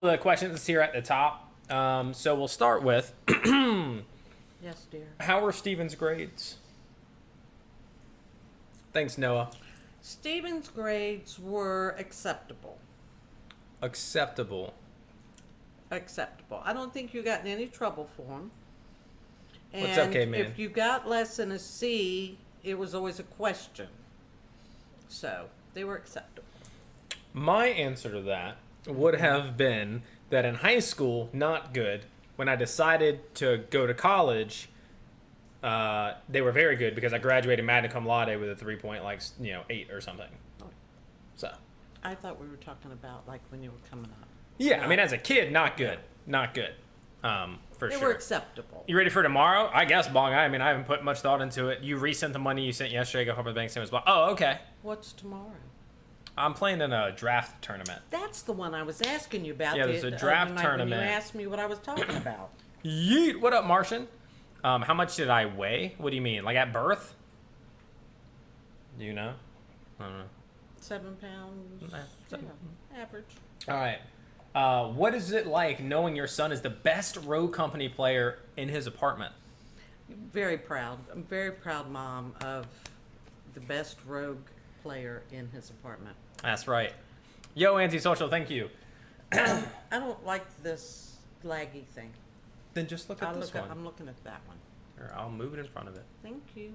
The questions here at the top. So we'll start with Yes, dear. how were Steven's grades? Thanks, Noah. Stephen's grades were acceptable. Acceptable. Acceptable. I don't think you got in any trouble for them. What's okay, man? If you got less than a C, it was always a question. So they were acceptable. My answer to that would have been that in high school, not good. When I decided to go to college, they were very good because I graduated magna cum laude with a 3.8 or something. So. I thought we were talking about like when you were coming up. Yeah, I mean, as a kid, not good. Not good. For They sure. were acceptable. You ready for tomorrow? I guess, Bong. I mean, I haven't put much thought into it. You resent the money you sent yesterday. Go home with the bank statement. Oh, okay. What's tomorrow? I'm playing in a draft tournament. That's the one I was asking you about. Yeah, there's a draft tournament. When you asked me what I was talking about. Yeet. What up, Martian? How much did I weigh? What do you mean? Like at birth? Do you know? I don't know. 7 pounds. Seven. Yeah, average. All right. What is it like knowing your son is the best rogue company player in his apartment? Very proud. I'm very proud mom of the best rogue player in his apartment. That's right. Yo, antisocial, thank you. I don't like this laggy thing. Then just look at this one. I'm looking at that one. Here, I'll move it in front of it. Thank you.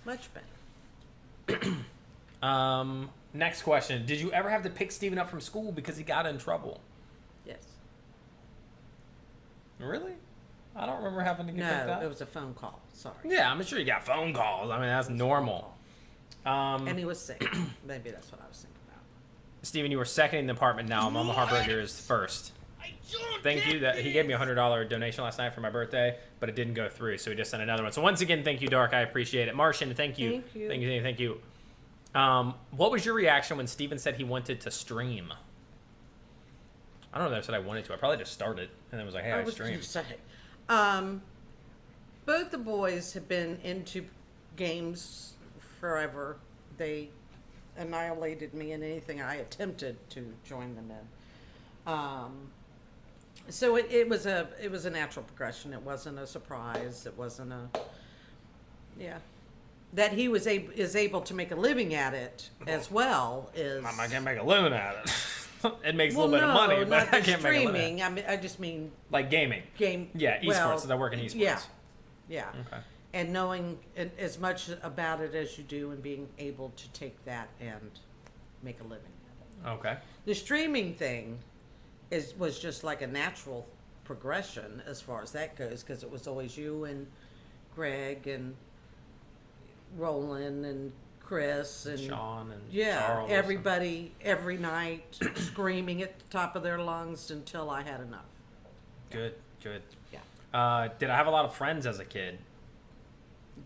Much better. Next question. Did you ever have to pick Steven up from school because he got in trouble? Yes. Really? I don't remember having to get picked No, up. it was a phone call. Sorry. Yeah, I'm sure you got phone calls. I mean, that's normal. And he was sick. Maybe that's what I was thinking about. Steven, you were second in the apartment now. Mama Heartbreaker is first. Thank you. That he gave me a $100 donation last night for my birthday, but it didn't go through, so he just sent another one. So once again, thank you, Dark. I appreciate it. Martian, thank you. Thank you. Thank you. Thank you. What was your reaction when Steven said he wanted to stream? I don't know if I said I wanted to. I probably just started and then was like, hey, I was stream. gonna say, both the boys have been into games forever. They annihilated me in anything I attempted to join them in. So it was a natural progression. It wasn't a surprise. It wasn't that he is able to make a living at it as well is. I can't make a living at it. It makes a Well, little bit of money, not but I the can't make a living. streaming. I mean, I just mean Like gaming. game. Yeah, esports. well, Because I work in esports. Yeah. Okay. And knowing as much about it as you do and being able to take that and make a living at it. Okay. The streaming thing was just like a natural progression as far as that goes because it was always you and Greg and Roland and Chris and Sean and yeah, Charles. everybody every night screaming at the top of their lungs until I had enough. Good. Yeah. Did I have a lot of friends as a kid?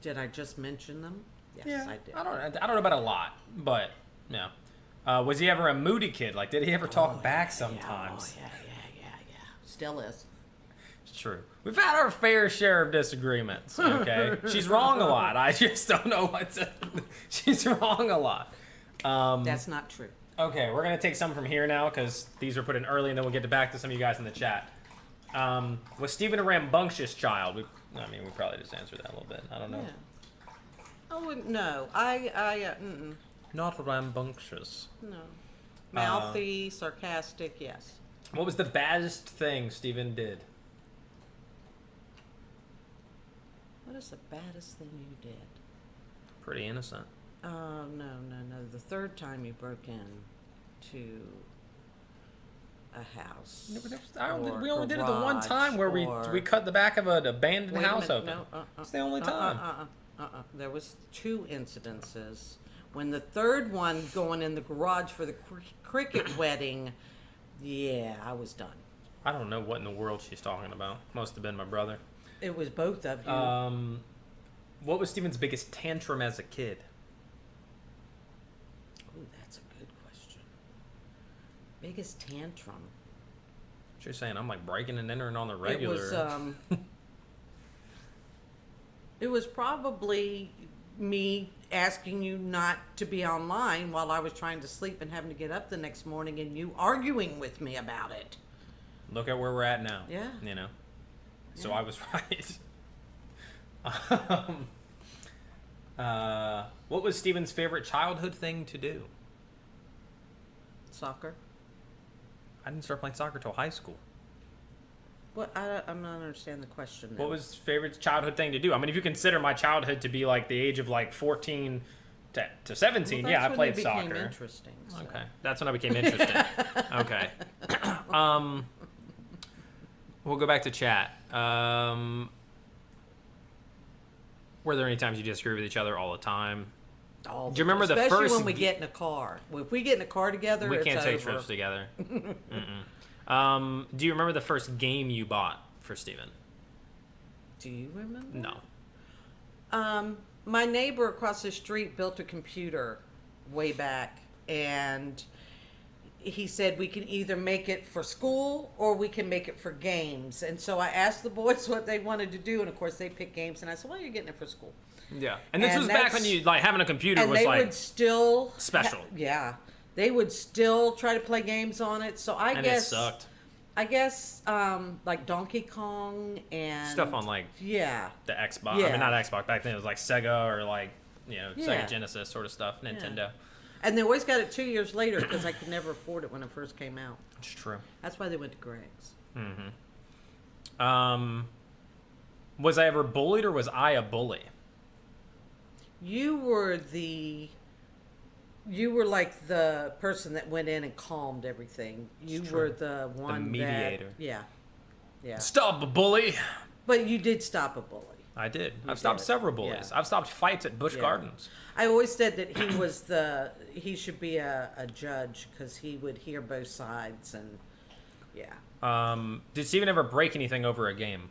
Did I just mention them? Yes, Yeah, I did. I don't know about a lot, but yeah. Was he ever a moody kid? Like, did he ever talk back sometimes? Yeah. Still is. It's true. We've had our fair share of disagreements. Okay, she's wrong a lot. I just don't know what to. She's wrong a lot. That's not true. Okay, we're gonna take some from here now because these were put in early, and then we'll get back to some of you guys in the chat. Was Steven a rambunctious child? We probably just answered that a little bit. I don't know. Yeah. Oh no, I Not rambunctious. no. Mouthy, sarcastic, yes. What was the baddest thing Steven did? What is the baddest thing you did? Pretty innocent. Oh no. The third time you broke in to a house. We only did it the one garage time where we cut the back of an abandoned Wait a house minute, open. no, It's the only time. There was 2 incidences. When the third one going in the garage for the cricket wedding, yeah, I was done. I don't know what in the world she's talking about. Must have been my brother. It was both of you. What was Steven's biggest tantrum as a kid? Oh, that's a good question. Biggest tantrum. She's saying I'm like breaking and entering on the regular. It was probably me asking you not to be online while I was trying to sleep and having to get up the next morning and you arguing with me about it. Look at where we're at now. Yeah. You know? So Yeah. I was right. What was Steven's favorite childhood thing to do? Soccer. I didn't start playing soccer till high school. What? I'm not understand the question. Now. What was favorite childhood thing to do? I mean, if you consider my childhood to be like the age of like 14 to 17, Well, yeah, I that's when played it became soccer. Interesting. So. Okay, that's when I became interested. Okay. We'll go back to chat. Were there any times you disagree with each other all the time? Do you remember the Especially first? when we get in a car. If we get in a car together, We it's can't take over. trips together. Do you remember the first game you bought for Steven? Do you remember? No. My neighbor across the street built a computer way back, and he said we can either make it for school or we can make it for games. And so I asked the boys what they wanted to do, and of course they picked games. And I said, "Well, you're getting it for school." Yeah. And this And was back when that's- you like having a computer And was they like would still special. yeah, they would still try to play games on it. So I and guess it sucked. I guess like Donkey Kong and Stuff on like yeah. the Xbox. I Yeah. mean, not Xbox. Back then it was like Sega or like, you know, Yeah. Sega Genesis sort of stuff. Nintendo. And they always got it 2 years later because I could never afford it when it first came out. It's true. That's why they went to Greg's. Was I ever bullied or was I a bully? You were like the person that went in and calmed everything. You It's were true. the one mediator. That, yeah. Yeah. Stop a bully. But you did stop a bully. I did. You I've stopped did. several bullies. Yeah. I've stopped fights at Busch Yeah. Gardens. I always said that he should be a judge because he would hear both sides and yeah. Did Steven ever break anything over a game?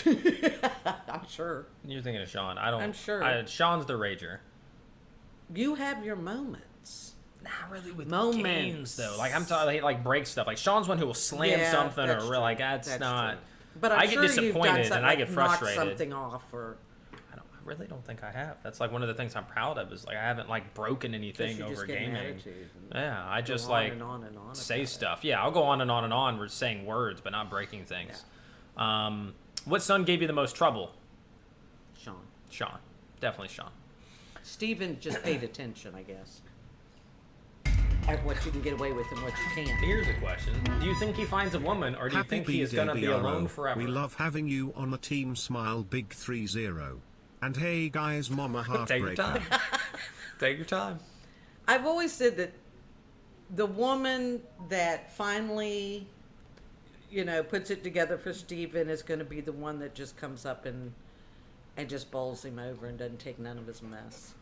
I'm sure. You're thinking of Sean. I don't. I'm sure. Sean's the rager. You have your moments. Not really with Moments. games though. Like I'm talking, he like breaks stuff. Like Sean's one who will slam Yeah, something that's or true. like that's not. true. But I'm I get sure you've done disappointed something, and I like get knock frustrated. something off or I really don't think I have. That's like one of the things I'm proud of is like I haven't like broken anything you over just get an gaming. attitude and Yeah, I just on like and on and on say about it. stuff. Yeah, I'll go on and on and on. We're saying words, but not breaking things. What son gave you the most trouble? Sean. Sean, definitely Sean. Steven just paid attention, I guess. At what you can get away with and what you can't. Here's a question: do you think he finds a woman, or do you think he is gonna be alone forever? We love having you on the team. Smile big 30. And hey guys, mama Take your heartbreaker. time. Take your time. I've always said that the woman that finally, puts it together for Steven is going to be the one that just comes up and just bowls him over and doesn't take none of his mess.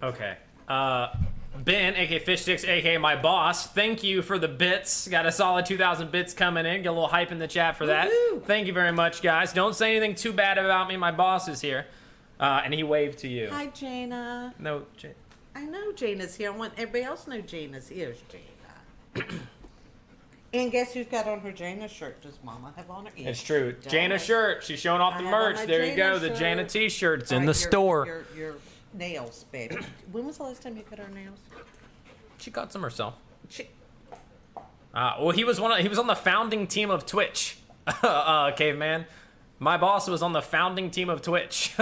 Okay. Ben, aka Fish Sticks, aka my boss, thank you for the bits. Got a solid 2,000 bits coming in. Get a little hype in the chat for that. Woohoo! Thank you very much, guys. Don't say anything too bad about me. My boss is here. And he waved to you. Hi, Jana. No, I know Jana's here. I want everybody else to know Jana's here. Jana. And guess who's got on her Jana shirt? Does Mama have on her? it's true. Don't Jana I- shirt. She's showing off I the have on merch. my There you go. Jana The shirt. Jana t-shirts in All the right, store. Your nails, baby. When was the last time you cut her nails? She got some herself. She, Well, he was on the founding team of Twitch, caveman. My boss was on the founding team of Twitch,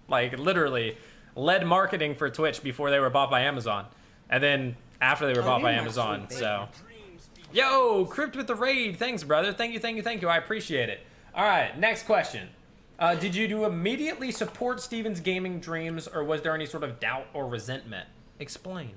like literally led marketing for Twitch before they were bought by Amazon, and then after they were bought by you're my Amazon. sweet So, yo, Crypt with the raid, thanks, brother. Thank you. I appreciate it. All right, next question. Did you immediately support Steven's gaming dreams, or was there any sort of doubt or resentment? Explain.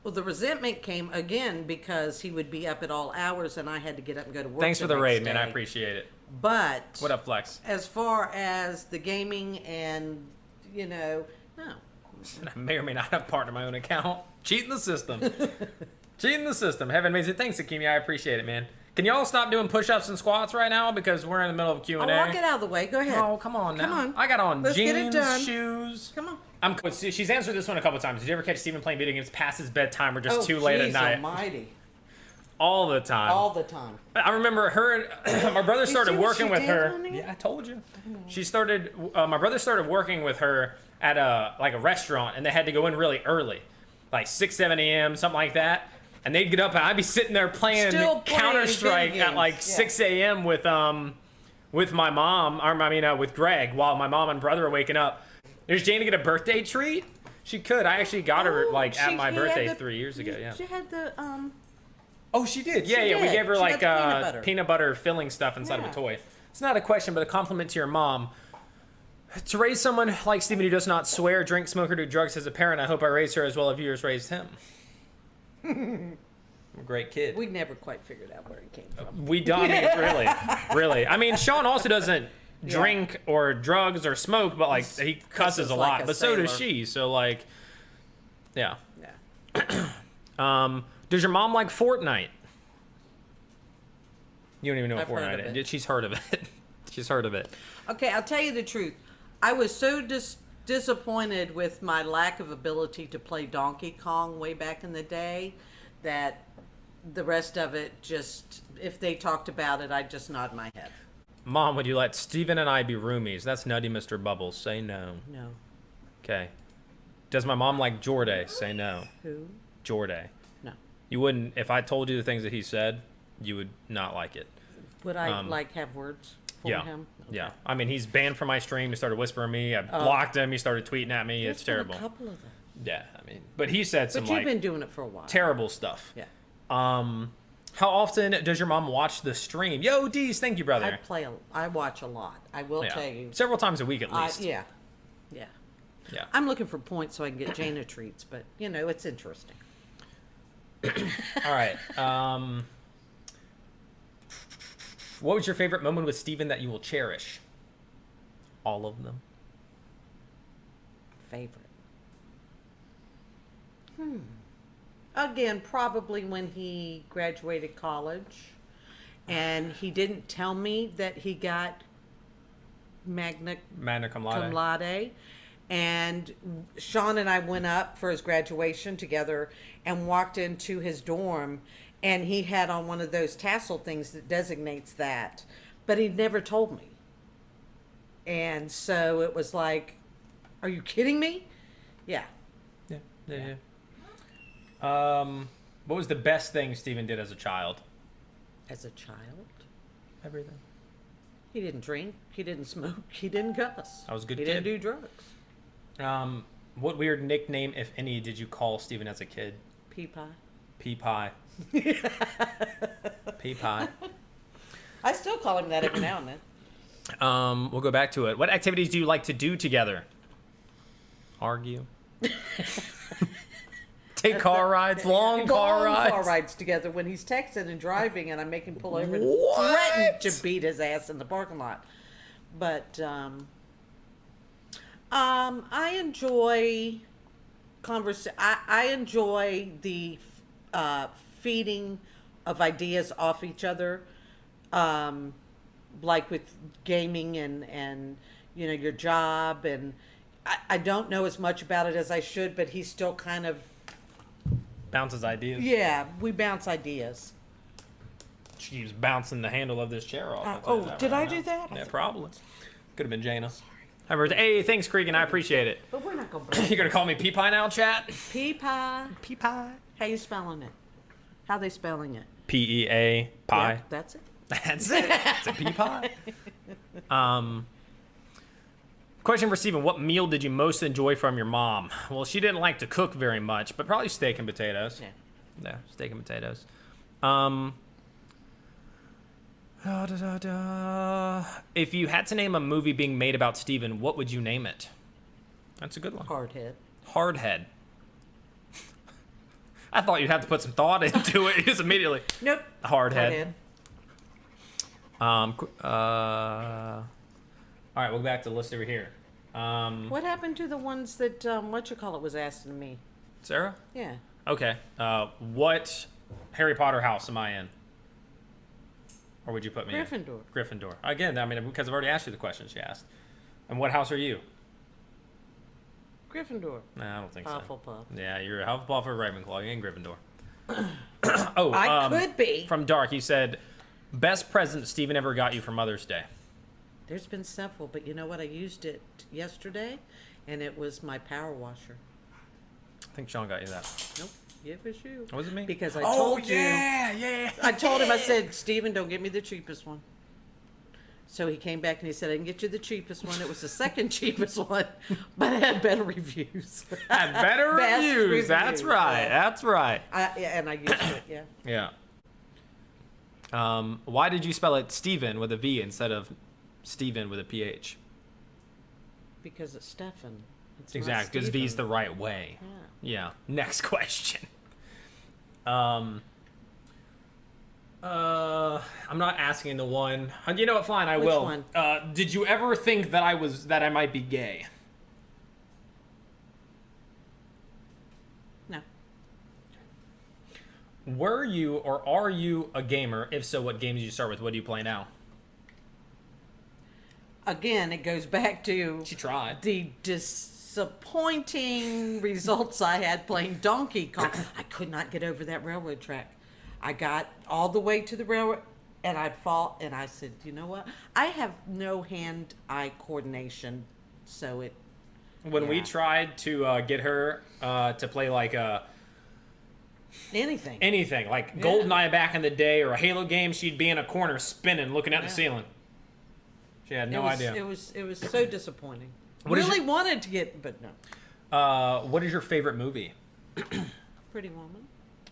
Well, the resentment came again because he would be up at all hours and I had to get up and go to work. Thanks for the next raid, man. I day. appreciate it. But What up, Flex? as far as the gaming and, no. I may or may not have partnered my own account. Cheating the system. Cheating the system. Heaven amazing. Thanks, Akimi. I appreciate it, man. Can y'all stop doing push-ups and squats right now because we're in the middle of Q&A? I'll walk it out of the way. Go ahead. Oh, come on now. Come on. I got on Let's get it jeans, done. shoes. Come on. She's answered this one a couple times. Did you ever catch Steven playing video games past his bedtime or just too late at geez night? Almighty. all the time. All the time. I remember her and my brother started see what working she with did, her. honey? Yeah, I told you. She started. My brother started working with her at a restaurant, and they had to go in really early, like 6, 7 a.m., something like that. And they'd get up, and I'd be sitting there playing Still playing Counter-Strike video at like games. 6 a.m. with my mom, with Greg, while my mom and brother were waking up. Is Jane to get a birthday treat? She could. I actually got her at my birthday 3 years ago. Yeah. She had the Oh, she did. She Yeah. We did. gave her She like got the peanut butter filling stuff inside of Yeah. a toy. It's not a question, but a compliment to your mom. To raise someone like Stephen who does not swear, drink, smoke, or do drugs as a parent, I hope I raised her as well as viewers raised him. I'm a great kid. we never quite figured out where it came from. We don't really. I mean, Sean also doesn't drink or drugs or smoke, but like he cusses a like lot. a But so does sailor. she. So like, yeah. Yeah. Does your mom like Fortnite? You don't even know what I've heard Fortnite of is. it. She's heard of it. She's heard of it. Okay, I'll tell you the truth. I was so disappointed with my lack of ability to play Donkey Kong way back in the day that the rest of it just, if they talked about it, I'd just nod my head. Mom, would you let Steven and I be roomies? That's nutty, Mr. Bubbles. Say no. No. Okay. Does my mom like Jorday? Say no. Who? Jorday. No. You wouldn't, if I told you the things that he said, you would not like it. Would I have words for Yeah. him? Okay. Yeah. I mean, he's banned from my stream. He started whispering me. I blocked him. He started tweeting at me. There's It's been terrible. A couple of them. Yeah. I mean, but he said some But you've like been doing it for a while. terrible stuff. Yeah. How often does your mom watch the stream? Yo, Deez, thank you, brother. I watch a lot. I will Yeah. tell you. Several times a week at least. Yeah. Yeah. Yeah. I'm looking for points so I can get Jaina treats, but it's interesting. All right. What was your favorite moment with Steven that you will cherish? All of them. Favorite. Again, probably when he graduated college and he didn't tell me that he got magna Cum laude. cum laude. And Sean and I went up for his graduation together and walked into his dorm, and he had on one of those tassel things that designates that, but he'd never told me. And so it was like, are you kidding me? Yeah. Yeah. What was the best thing Steven did as a child? As a child, Everything. he didn't drink, he didn't smoke, he didn't cuss. I was a good He kid. didn't do drugs. What weird nickname, if any, did you call Steven as a kid? Pea pie. Pea pie. Pea pie. I still call him that every now and then. We'll go back to it. What activities do you like to do together? Argue. Take car rides, long car rides. Together when he's texting and driving, and I make him pull over and What? threaten to beat his ass in the parking lot. But I enjoy I enjoy the feeding of ideas off each other, like with gaming and your job, and I don't know as much about it as I should, but he's still kind of Bounces ideas. we bounce ideas. She keeps bouncing the handle of this chair off. I'll tell you that did right I now. do that? Yeah, probably. Could have been Jana. Hey, thanks, Cregan. I appreciate it. But we're not gonna You gonna call me Pea Pie now, chat? pea pie. Pea Pie. How you spelling it? How they spelling it? P-E-A pie. Yeah, that's it. That's it. It's a pea pie. Question for Steven. What meal did you most enjoy from your mom? Well, she didn't like to cook very much, but probably steak and potatoes. Yeah, steak and potatoes. If you had to name a movie being made about Steven, what would you name it? That's a good one. Hardhead. Hardhead. I thought you'd have to put some thought into it just immediately. Nope. Hardhead. All right, we'll go back to the list over here. What happened to the ones that was asking me? Sarah? Yeah. Okay. What Harry Potter house am I in? Or would you put me in? Gryffindor. Gryffindor. Again, I mean, because I've already asked you the question she asked. And what house are you? Gryffindor. Nah, I don't think so. Hufflepuff. Yeah, you're a Hufflepuff or Ravenclaw. You ain't Gryffindor. Oh, I could be. From Dark, he said, best present Steven ever got you for Mother's Day. There's been several, but you know what? I used it yesterday, and it was my power washer. I think Sean got you that. Nope, it was you. Was it me? Because I told you. Yeah. I told him, I said, Steven, don't get me the cheapest one. So he came back and he said, I can get you the cheapest one. It was the second cheapest one, but it had better reviews. Had better Best reviews. That's right. so- That's right. And I used it, yeah. Yeah. Why did you spell it Steven with a V instead of Steven with a PH? Because it's Stefan. It's not Exactly, because V's the Steven. right way. Yeah. Yeah. Next question. I'm not asking the one. You know what? Fine, I Which will. one? Did you ever think that I might be gay? No. Were you or are you a gamer? If so, what games did you start with? What do you play now? Again, it goes back to She tried. the disappointing results I had playing Donkey Kong. I could not get over that railroad track. I got all the way to the railroad, and I'd fall, and I said, you know what? I have no hand-eye coordination, so it... When we Yeah. tried to get her to play like Anything. anything, like Yeah. GoldenEye back in the day or a Halo game, she'd be in a corner spinning, looking at the Yeah. ceiling. She had no it was, idea. It was so disappointing. What is Really wanted to get, but no. What is your favorite movie? Pretty Woman.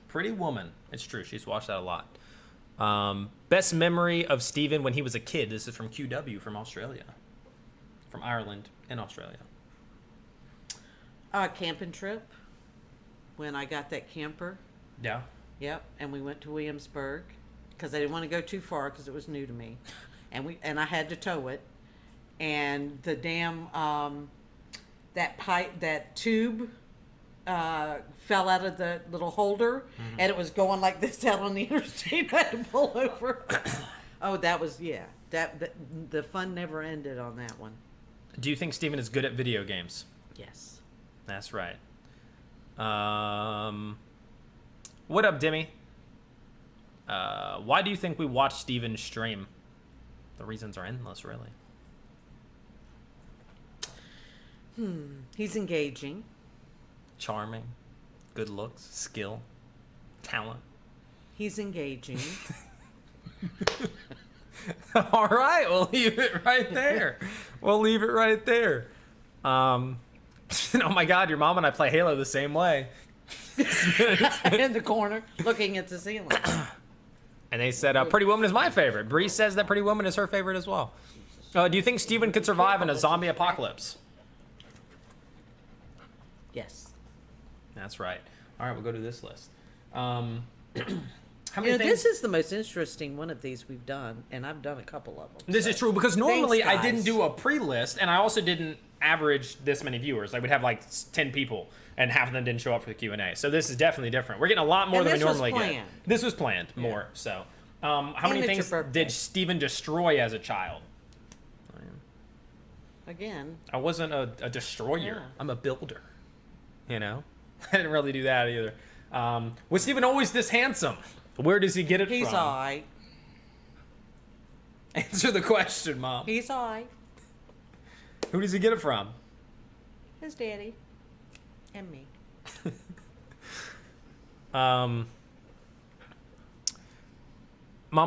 Pretty Woman. It's true. She's watched that a lot. Best memory of Steven when he was a kid. This is from QW from Australia. From Ireland in Australia. Camping trip. When I got that camper. Yeah. Yep. And we went to Williamsburg because I didn't want to go too far because it was new to me. And I had to tow it. And the damn, that tube fell out of the little holder, and it was going like this out on the interstate. I had to pull over. Oh, that was, yeah. The fun never ended on that one. Do you think Steven is good at video games? Yes. That's right. What up, Demi? Why do you think we watch Steven stream? The reasons are endless, really. He's engaging. Charming, good looks, skill, talent. He's engaging. All right, we'll leave it right there. We'll leave it right there. Oh my God, your mom and I play Halo the same way. In the corner, looking at the ceiling. And they said, Pretty Woman is my favorite. Bree says that Pretty Woman is her favorite as well. Do you think Steven could survive in a zombie apocalypse? Yes. That's right. All right, we'll go to this list. How many You know, things? this is the most interesting one of these we've done, and I've done a couple of them. This so. is true because normally Thanks, I didn't guys. do a pre-list, and I also didn't average this many viewers. I would have like 10 people, and half of them didn't show up for the Q&A. So this is definitely different. We're getting a lot more And than we this was normally get. planned. This was planned more. So, how many it's your things birthday. did Steven destroy as a child? Again, I wasn't a destroyer. Yeah. I'm a builder. You know, I didn't really do that either. Was Steven always this handsome? Where does he get it he's from? all right. Answer the question, Mom. He's all right. Who does he get it from? His daddy. And me. Mama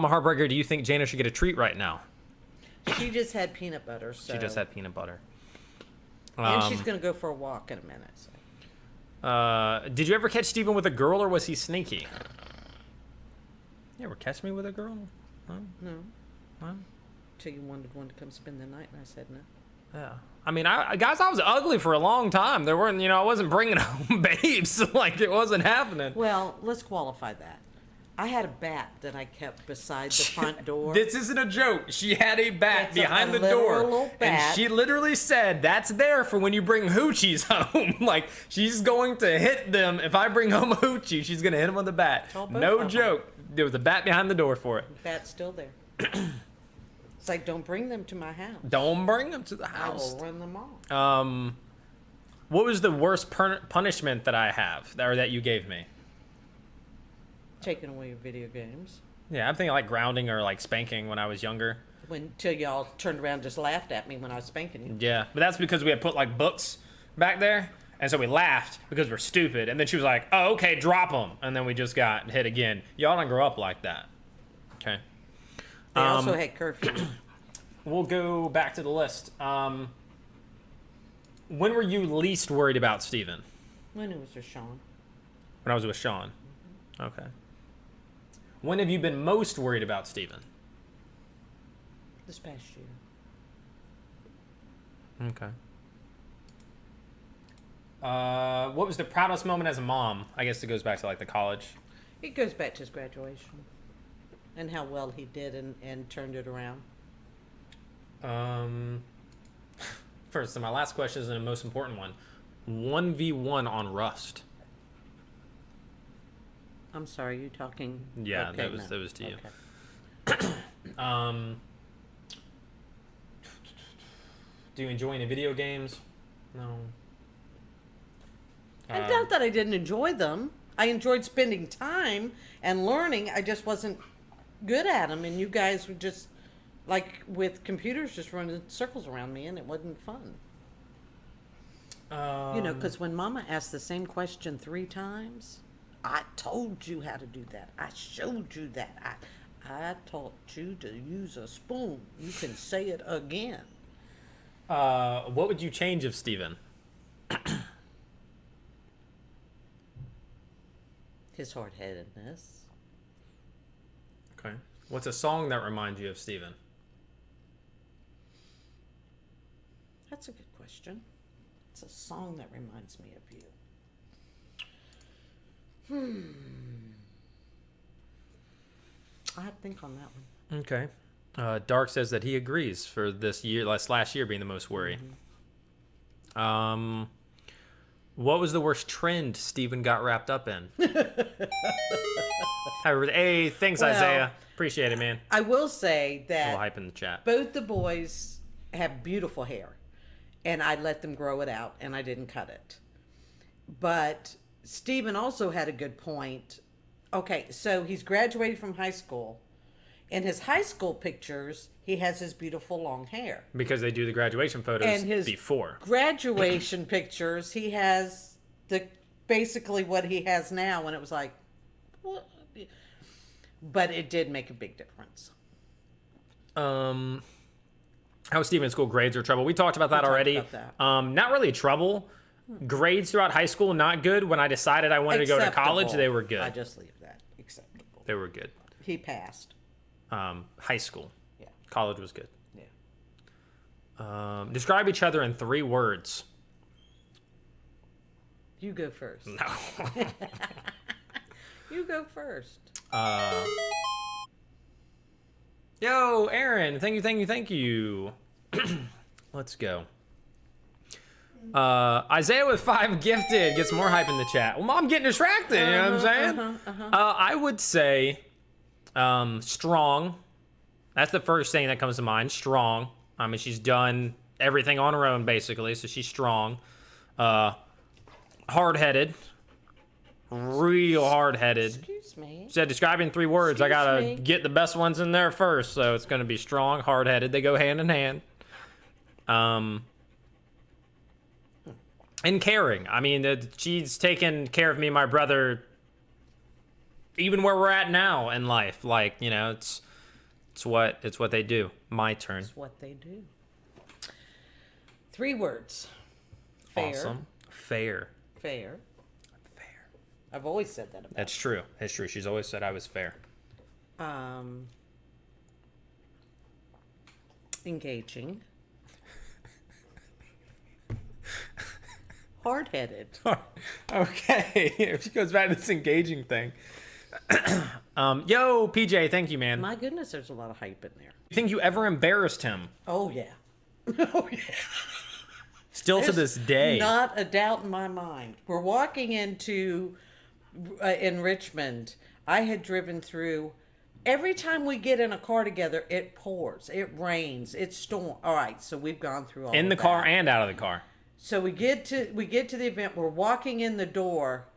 Heartbreaker, do you think Jana should get a treat right now? She just had peanut butter, so. She just had peanut butter. And she's going to go for a walk in a minute. So. Did you ever catch Steven with a girl, or was he sneaky? You ever catch me with a girl? Huh? No. Huh? Till you wanted one to come spend the night, and I said no. Yeah. I mean, guys, I was ugly for a long time. There weren't, I wasn't bringing home babes. Like, it wasn't happening. Well, let's qualify that. I had a bat that I kept beside the front door. This isn't a joke. She had a bat It's a behind the literal door. little bat. And she literally said, that's there for when you bring hoochies home. Like, she's going to hit them. If I bring home a hoochie, she's going to hit them with a bat. Told both No of 'em. joke. There was a bat behind the door for it. Bat's still there. It's like, don't bring them to my house. Don't bring them to the I house. will run them off. What was the worst punishment that I have, or that you gave me? Taking away your video games. Yeah, I'm thinking like grounding or like spanking when I was younger. Till y'all turned around and just laughed at me when I was spanking you. Yeah, but that's because we had put like books back there, and so we laughed because we're stupid. And then she was like, "Oh, okay, drop them," and then we just got hit again. Y'all don't grow up like that. Okay. They also had curfew. We'll go back to the list. When were you least worried about Steven? When it was with Sean. When I was with Sean. Okay. When have you been most worried about Steven? This past year. Okay. What was the proudest moment as a mom? I guess it goes back to like the college. It goes back to his graduation. And how well he did and turned it around. First, and my last question is the most important one. 1v1 on Rust. I'm sorry, you talking? Yeah, okay, that was to you. Okay. Do you enjoy any video games? No. And not that I didn't enjoy them. I enjoyed spending time and learning. I just wasn't good at them. And you guys were just, like with computers, just running circles around me, and it wasn't fun. Because when Mama asked the same question 3 times, I told you how to do that. I showed you that. I taught you to use a spoon. You can say it again. What would you change of Steven? His hard-headedness. Okay. What's a song that reminds you of Steven? That's a good question. It's a song that reminds me of you. I have to think on that one. Okay. Dark says that he agrees for this year, last year being the most worry. Mm-hmm. What was the worst trend Steven got wrapped up in? Hey, thanks, Isaiah. Appreciate it, man. I will say A little that hype in the chat. both the boys have beautiful hair, and I let them grow it out, and I didn't cut it. But Steven also had a good point. Okay, so he's graduated from high school. In his high school pictures, he has his beautiful long hair. Because they do the graduation photos And his before. graduation pictures, he has basically what he has now, and it was like, what? But it did make a big difference. How was Steven in school? Grades or trouble? We talked about that already. About that. Not really trouble. Grades throughout high school, not good. When I decided I wanted to go to college, Acceptable. they were good. I just leave that acceptable. They were good. He passed. High school. Yeah. College was good. Yeah. Describe each other in 3 words. You go first. No. You go first. Yo, Aaron. Thank you. Let's go. Isaiah with 5 gifted gets more hype in the chat. Well, Mom getting distracted, you know what I'm saying? I would say strong. That's the first thing that comes to mind. Strong. I mean, she's done everything on her own, basically, so she's strong. Hard-headed. Real hard-headed. Excuse me. Said describe in 3 words. I Excuse gotta me. get the best ones in there first, so it's gonna be strong, hard-headed. They go hand in hand. And caring. I mean, she's taken care of me and my brother even where we're at now in life. Like, you know, it's what they do. My turn. That's what they do. 3 words. Fair. Awesome. Fair. Fair. I've always said that about That's true. It's true. She's always said I was fair. Engaging. Hard-headed. Okay. She goes back to this engaging thing. Yo, PJ, thank you, man. My goodness, there's a lot of hype in there. You think you ever embarrassed him? Oh, yeah. Oh, yeah. Still to this day. Not a doubt in my mind. We're walking into in Richmond. I had driven through. Every time we get in a car together, it pours, it rains, it storms. All right, so we've gone through all In the of car that. and out of the car. So we get to the event. We're walking in the door,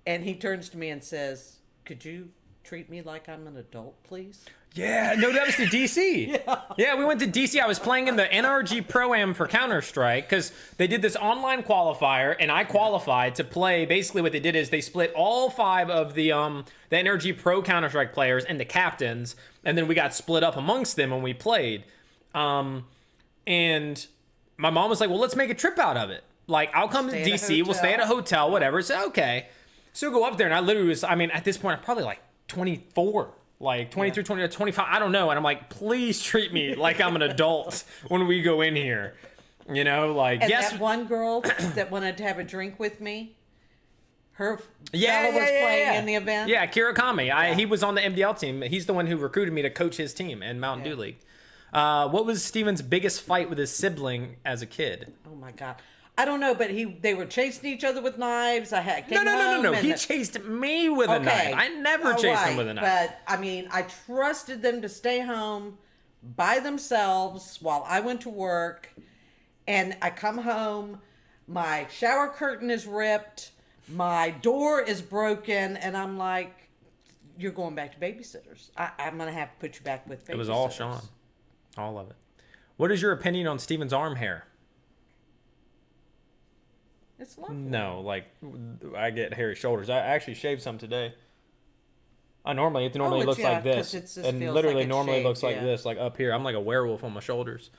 and he turns to me and says, Could you treat me like I'm an adult, please? Yeah, no, that was to DC. Yeah, we went to DC. I was playing in the NRG Pro-Am for Counter-Strike because they did this online qualifier, and I qualified to play. Basically, what they did is they split all 5 of the NRG Pro Counter-Strike players into captains, and then we got split up amongst them when we played. And my mom was like, well, let's make a trip out of it. Like, I'll come to DC, we'll stay at a hotel, whatever. So, okay. So go up there, and I literally was, I mean, at this point, I'm probably like 24. Like 23, 20, 25, I don't know. And I'm like, please treat me like I'm an adult when we go in here. You know, like, And yes. that one girl that wanted to have a drink with me, her Yeah, fellow was playing in the event. Yeah, Kirakami. He was on the MDL team. He's the one who recruited me to coach his team in Mountain Dew League. What was Steven's biggest fight with his sibling as a kid? Oh my God. I don't know, but they were chasing each other with knives. No. He chased me with a knife. I never chased him with a knife. But I mean, I trusted them to stay home by themselves while I went to work. And I come home, my shower curtain is ripped, my door is broken, and I'm like, you're going back to babysitters. I'm going to have to put you back with babysitters. It was all Sean. All of it. What is your opinion on Steven's arm hair? It's lovely. No, like, I get hairy shoulders. I actually shaved some today. It normally looks like this. And literally normally looks like this, like up here. I'm like a werewolf on my shoulders.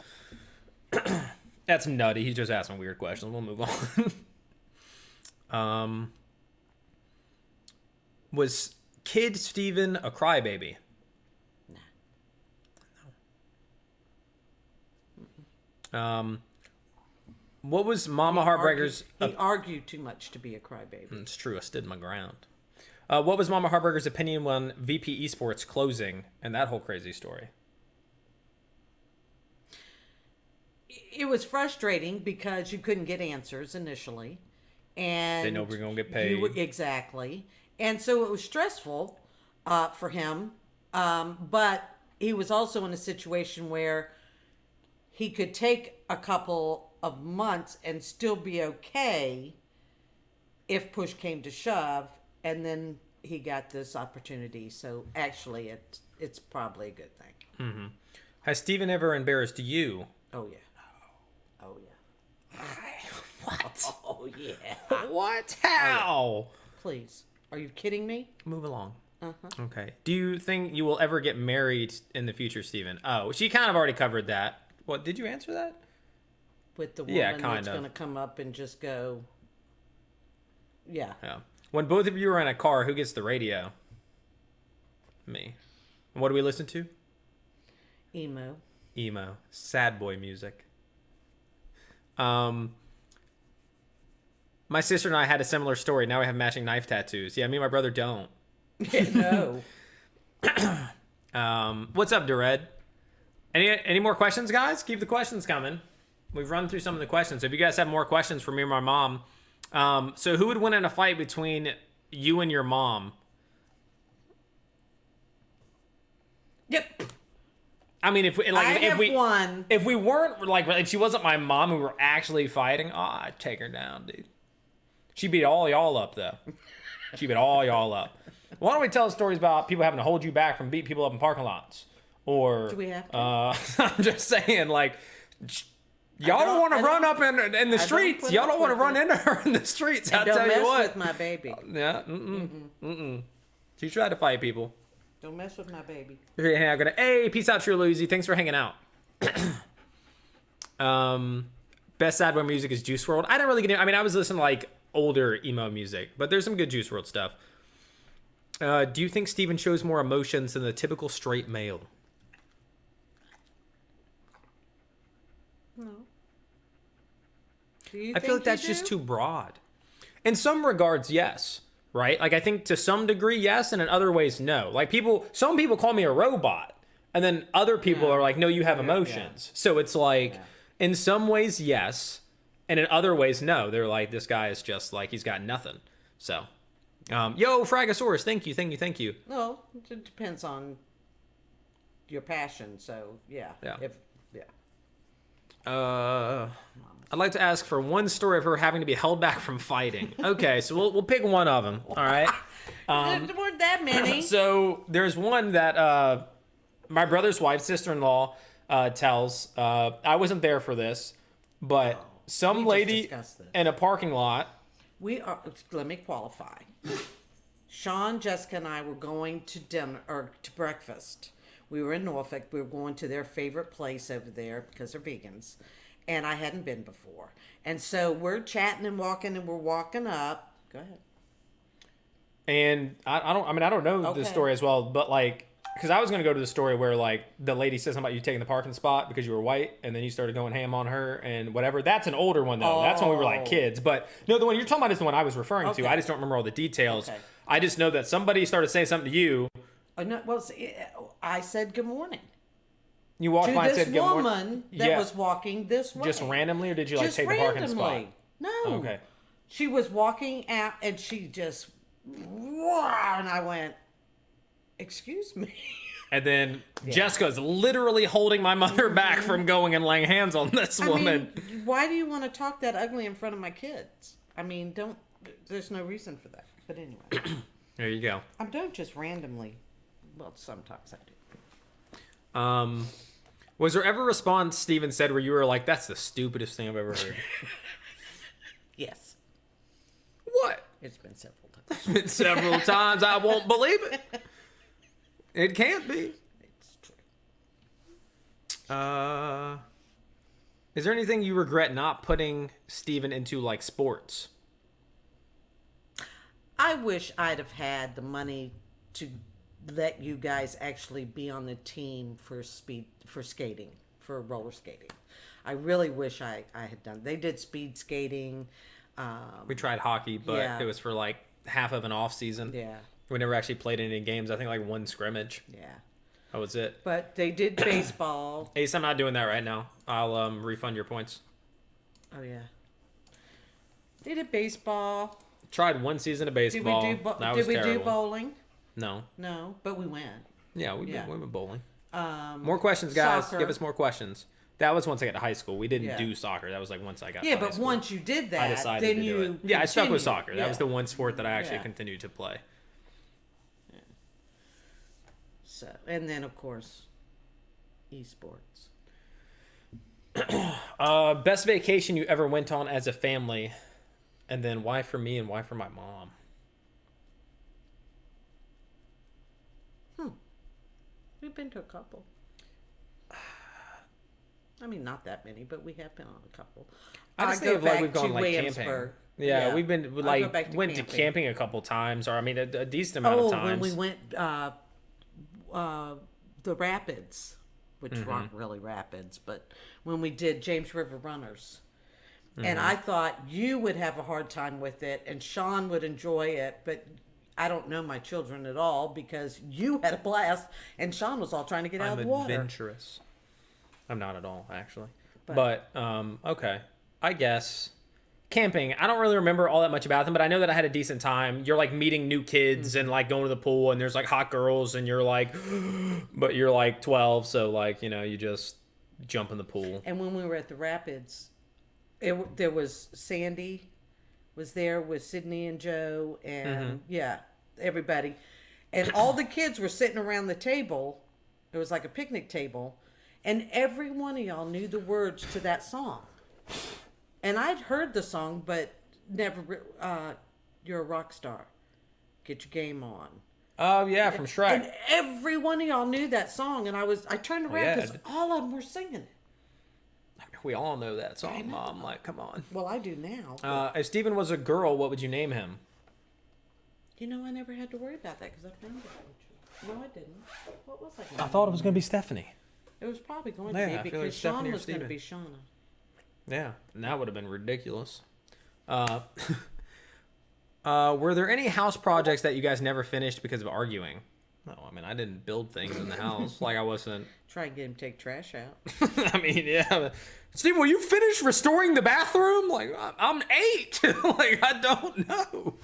That's nutty. He's just asking weird questions. We'll move on. Was Kid Steven a crybaby? No. What was Mama Heartbreaker's... He argued too much to be a crybaby. It's true. I stood my ground. What was Mama Heartbreaker's opinion on VP Esports closing and that whole crazy story? It was frustrating because you couldn't get answers initially. And they know we're going to get paid. Exactly. And so it was stressful for him. But he was also in a situation where he could take a couple of months and still be okay if push came to shove, and then he got this opportunity. So actually it's probably a good thing. Mm-hmm. Has Steven ever embarrassed you? Oh yeah. What? Oh yeah. What? How? Please, are you kidding me? Move along. Uh-huh. Okay. Do you think you will ever get married in the future, Steven? Oh, she kind of already covered that. What, did you answer that? With the woman that's going to come up and just go, yeah. When both of you are in a car, who gets the radio? Me. And what do we listen to? Emo. Sad boy music. My sister and I had a similar story. Now we have matching knife tattoos. Yeah, me and my brother don't. No. What's up, Dured? Any more questions, guys? Keep the questions coming. We've run through some of the questions. So if you guys have more questions for me or my mom, so who would win in a fight between you and your mom? Yep. I mean, if we won. If we weren't like, if she wasn't my mom, we were actually fighting. Oh, I'd take her down, dude. She beat all y'all up though. She beat all y'all up. Why don't we tell stories about people having to hold you back from beating people up in parking lots? Or do we have to? I'm just saying, like, y'all don't want to run up in the streets. Y'all don't want to run into her in the streets. I'll tell you what. Don't mess with my baby. Yeah. She tried to fight people. Don't mess with my baby. Okay, hey, peace out, True Lucy. Thanks for hanging out. Best sad boy music is Juice WRLD. I didn't really get I mean, I was listening to like older emo music, but there's some good Juice WRLD stuff. Do you think Steven shows more emotions than the typical straight male? No. I feel like that's just too broad. In some regards, yes. Right? Like, I think to some degree, yes, and in other ways, no. Like, some people call me a robot, and then other people are like, no, you have emotions. Yeah. So it's like, in some ways, yes, and in other ways, no. They're like, this guy is just like, he's got nothing. So, yo, Fragosaurus, thank you. Well, it depends on your passion, so, yeah. I'd like to ask for one story of her having to be held back from fighting. Okay, so we'll pick one of them. All right. That that many. So there's one that my brother's wife, sister-in-law, tells. I wasn't there for this, but some lady in a parking lot. Let me qualify. Sean, Jessica, and I were going to dinner or to breakfast. We were in Norfolk. We were going to their favorite place over there because they're vegans, and I hadn't been before. And so we're chatting and we're walking up. Go ahead. And I don't know the story as well, but like, because I was going to go to the story where like the lady says something about you taking the parking spot because you were white, and then you started going ham on her and whatever. That's an older one though. That's when we were like kids. But no, the one you're talking about is the one I was referring to. I just don't remember all the details. Okay. I just know that somebody started saying something to you. I said good morning. You walked by and said good morning. This woman that was walking this way. Just randomly, or did you like take the parking spot? No. Okay. She was walking out and she just, and I went, excuse me. And then Jessica's literally holding my mother back from going and laying hands on this woman. Mean, why do you want to talk that ugly in front of my kids? I mean, there's no reason for that. But anyway. There you go. I don't just randomly. Well, sometimes I do. Was there ever a response Steven said where you were like, that's the stupidest thing I've ever heard? Yes. What? It's been several times. It's been several times. I won't believe it. It can't be. It's true. Is there anything you regret not putting Steven into like sports? I wish I'd have had the money to let you guys actually be on the team for skating, for roller skating. I really wish I had done. They did speed skating. We tried hockey, but it was for like half of an off season. Yeah. We never actually played any games. I think like one scrimmage. Yeah. That was it. But they did baseball. Ace, I'm not doing that right now. I'll refund your points. Oh yeah. They did baseball. Tried one season of baseball. Did we do bowling? No. No, but we went. Yeah, we went bowling. More questions, guys. Soccer. Give us more questions. That was once I got to high school. We didn't do soccer. That was like once I got to high but school. once you did that, I decided then to do it. Yeah, I stuck with soccer. That was the one sport that I actually continued to play. Yeah. So, and then of course, esports. Best vacation you ever went on as a family, and then why for me and why for my mom? We've been to a couple. I mean, not that many, but we have been on a couple. I just think like we've gone like camping. Yeah, we've been like went to camping a couple times, or I mean a decent amount of times. When we went the rapids, which weren't really rapids, but when we did James River Runners. And I thought you would have a hard time with it and Sean would enjoy it, but I don't know my children at all because you had a blast and Sean was all trying to get out of the water. I'm adventurous. I'm not at all, actually. But okay. I guess camping, I don't really remember all that much about them, but I know that I had a decent time. You're like meeting new kids and like going to the pool and there's like hot girls and you're like, but you're like 12. So like, you know, you just jump in the pool. And when we were at the rapids, there was Sandy was there with Sydney and Joe and everybody. And all the kids were sitting around the table. It was like a picnic table. And every one of y'all knew the words to that song. And I'd heard the song, but never, You're a Rock Star. Get Your Game On. Oh, yeah, from Shrek. And every one of y'all knew that song. And I turned around because all of them were singing it. We all know that song, Mom. Like, come on. Well, I do now. If Steven was a girl, what would you name him? You know, I never had to worry about that because I named it. No, I didn't. What was I? I thought it was going to be Stephanie. It was probably going to be because Sean was going to be Shauna. Yeah, and that would have been ridiculous. Were there any house projects that you guys never finished because of arguing? No, I mean, I didn't build things in the house. Like, I wasn't... Try and get him to take trash out. I mean, yeah. Steve, will you finish restoring the bathroom? Like, I'm 8. Like, I don't know.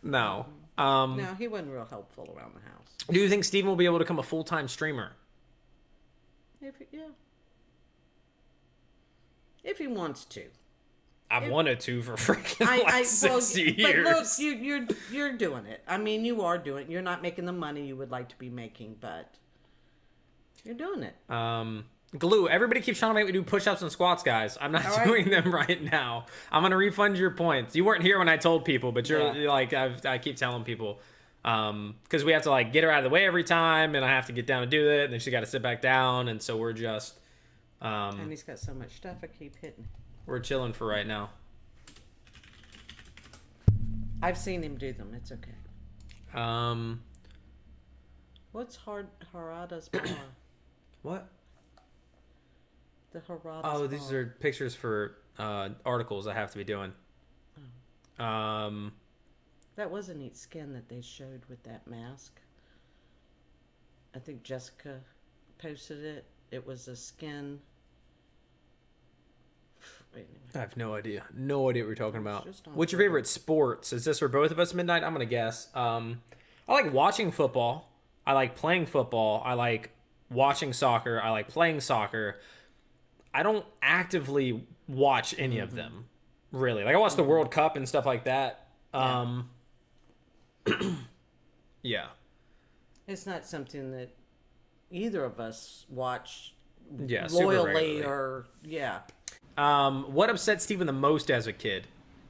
No. No, he wasn't real helpful around the house. Do you think Steven will be able to become a full-time streamer? If he wants to. I've wanted to for freaking like 6 years. But look, you're doing it. I mean, you are doing it. You're not making the money you would like to be making, but you're doing it. Glue, everybody keeps trying to make me do push-ups and squats, guys. I'm not doing them right now. I'm going to refund your points. You weren't here when I told people, but you're like, I keep telling people. Because we have to like get her out of the way every time, and I have to get down to do it, and then she got to sit back down, and so we're just... and he's got so much stuff I keep hitting. We're chilling for right now. I've seen him do them. It's okay. What's Harada's bar? What? The Harada's Oh, bar. these are pictures for articles I have to be doing. That was a neat skin that they showed with that mask. I think Jessica posted it. It was a skin. Wait a minute. I have no idea. No idea what you're talking about. Just on What's your Twitter. favorite sports? Is this for both of us, Midnight? I'm going to guess. I like watching football. I like playing football. I like watching soccer. I like playing soccer. I don't actively watch any of them, really. Like, I watch the World Cup and stuff like that. Yeah. It's not something that either of us watch Yeah, super loyally regularly. or, yeah. What upset Steven the most as a kid?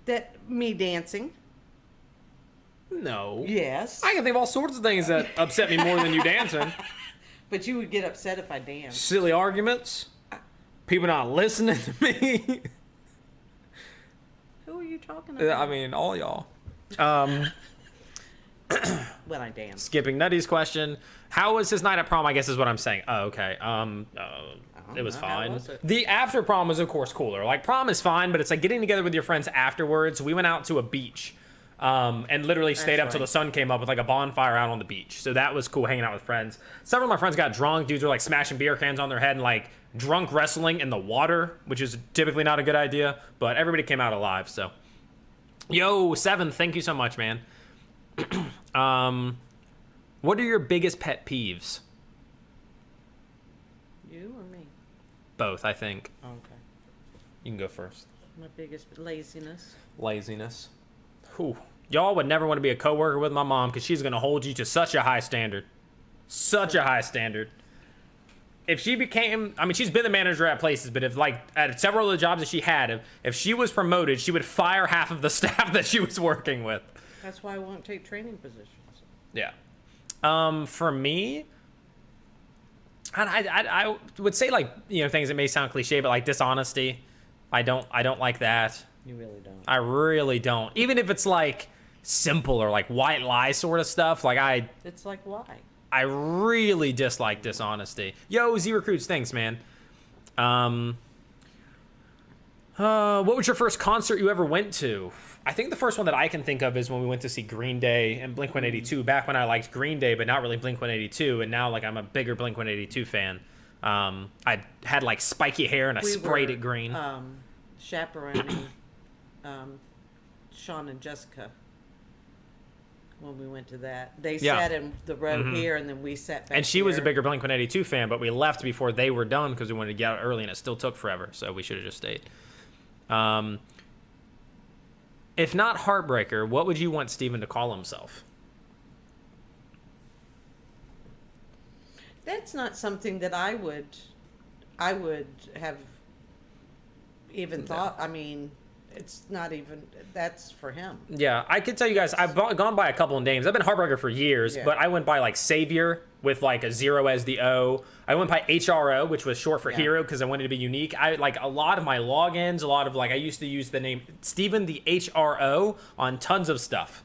That me dancing. No. Yes. I can think of all sorts of things that upset me more than you dancing. But you would get upset if I danced. Silly arguments. People not listening to me. Who are you talking about? I mean, all y'all. When I dance. Skipping Nutty's question. How was his night at prom? I guess is what I'm saying. Oh, okay. It was know. How fine. was it? The after prom was, of course, cooler. Like, prom is fine, but it's like getting together with your friends afterwards. We went out to a beach and literally stayed up till the sun came up with like a bonfire out on the beach. So that was cool, hanging out with friends. Several of my friends got drunk. Dudes were like smashing beer cans on their head and like drunk wrestling in the water, which is typically not a good idea. But everybody came out alive, so. Yo, Seven, thank you so much, man. What are your biggest pet peeves? You or me? Both, I think. Okay. You can go first. My biggest laziness. Laziness. Whew. Y'all would never want to be a coworker with my mom because she's going to hold you to such a high standard. Such a high standard. If she became, I mean, she's been the manager at places, but if like at several of the jobs that she had, if she was promoted, she would fire half of the staff that she was working with. That's why I won't take training positions. Yeah. For me, I would say like, you know, things that may sound cliche, but like dishonesty. I don't like that. You really don't. I really don't. Even if it's like simple or like white lie sort of stuff. Like It's like why? I really dislike dishonesty. Yo, Z Recruits, thanks, man. What was your first concert you ever went to? I think the first one that I can think of is when we went to see Green Day and Blink-182. Back when I liked Green Day, but not really Blink-182, and now like I'm a bigger Blink-182 fan. I had like spiky hair and I sprayed it green. Chaperoning Sean and Jessica when we went to that. They sat in the row here, and then we sat back And she was a here. bigger Blink-182 fan, but we left before they were done because we wanted to get out early, and it still took forever, so we should have just stayed. If not Heartbreaker, what would you want Steven to call himself? That's not something that I would have even thought. I mean, it's not even, that's for him. Yeah, I could tell you guys, I've gone by a couple of names. I've been Heartbreaker for years, but I went by like Savior with like a 0 as the O. I went by HRO, which was short for hero because I wanted to be unique. I like a lot of my logins, a lot of like I used to use the name Steven the HRO on tons of stuff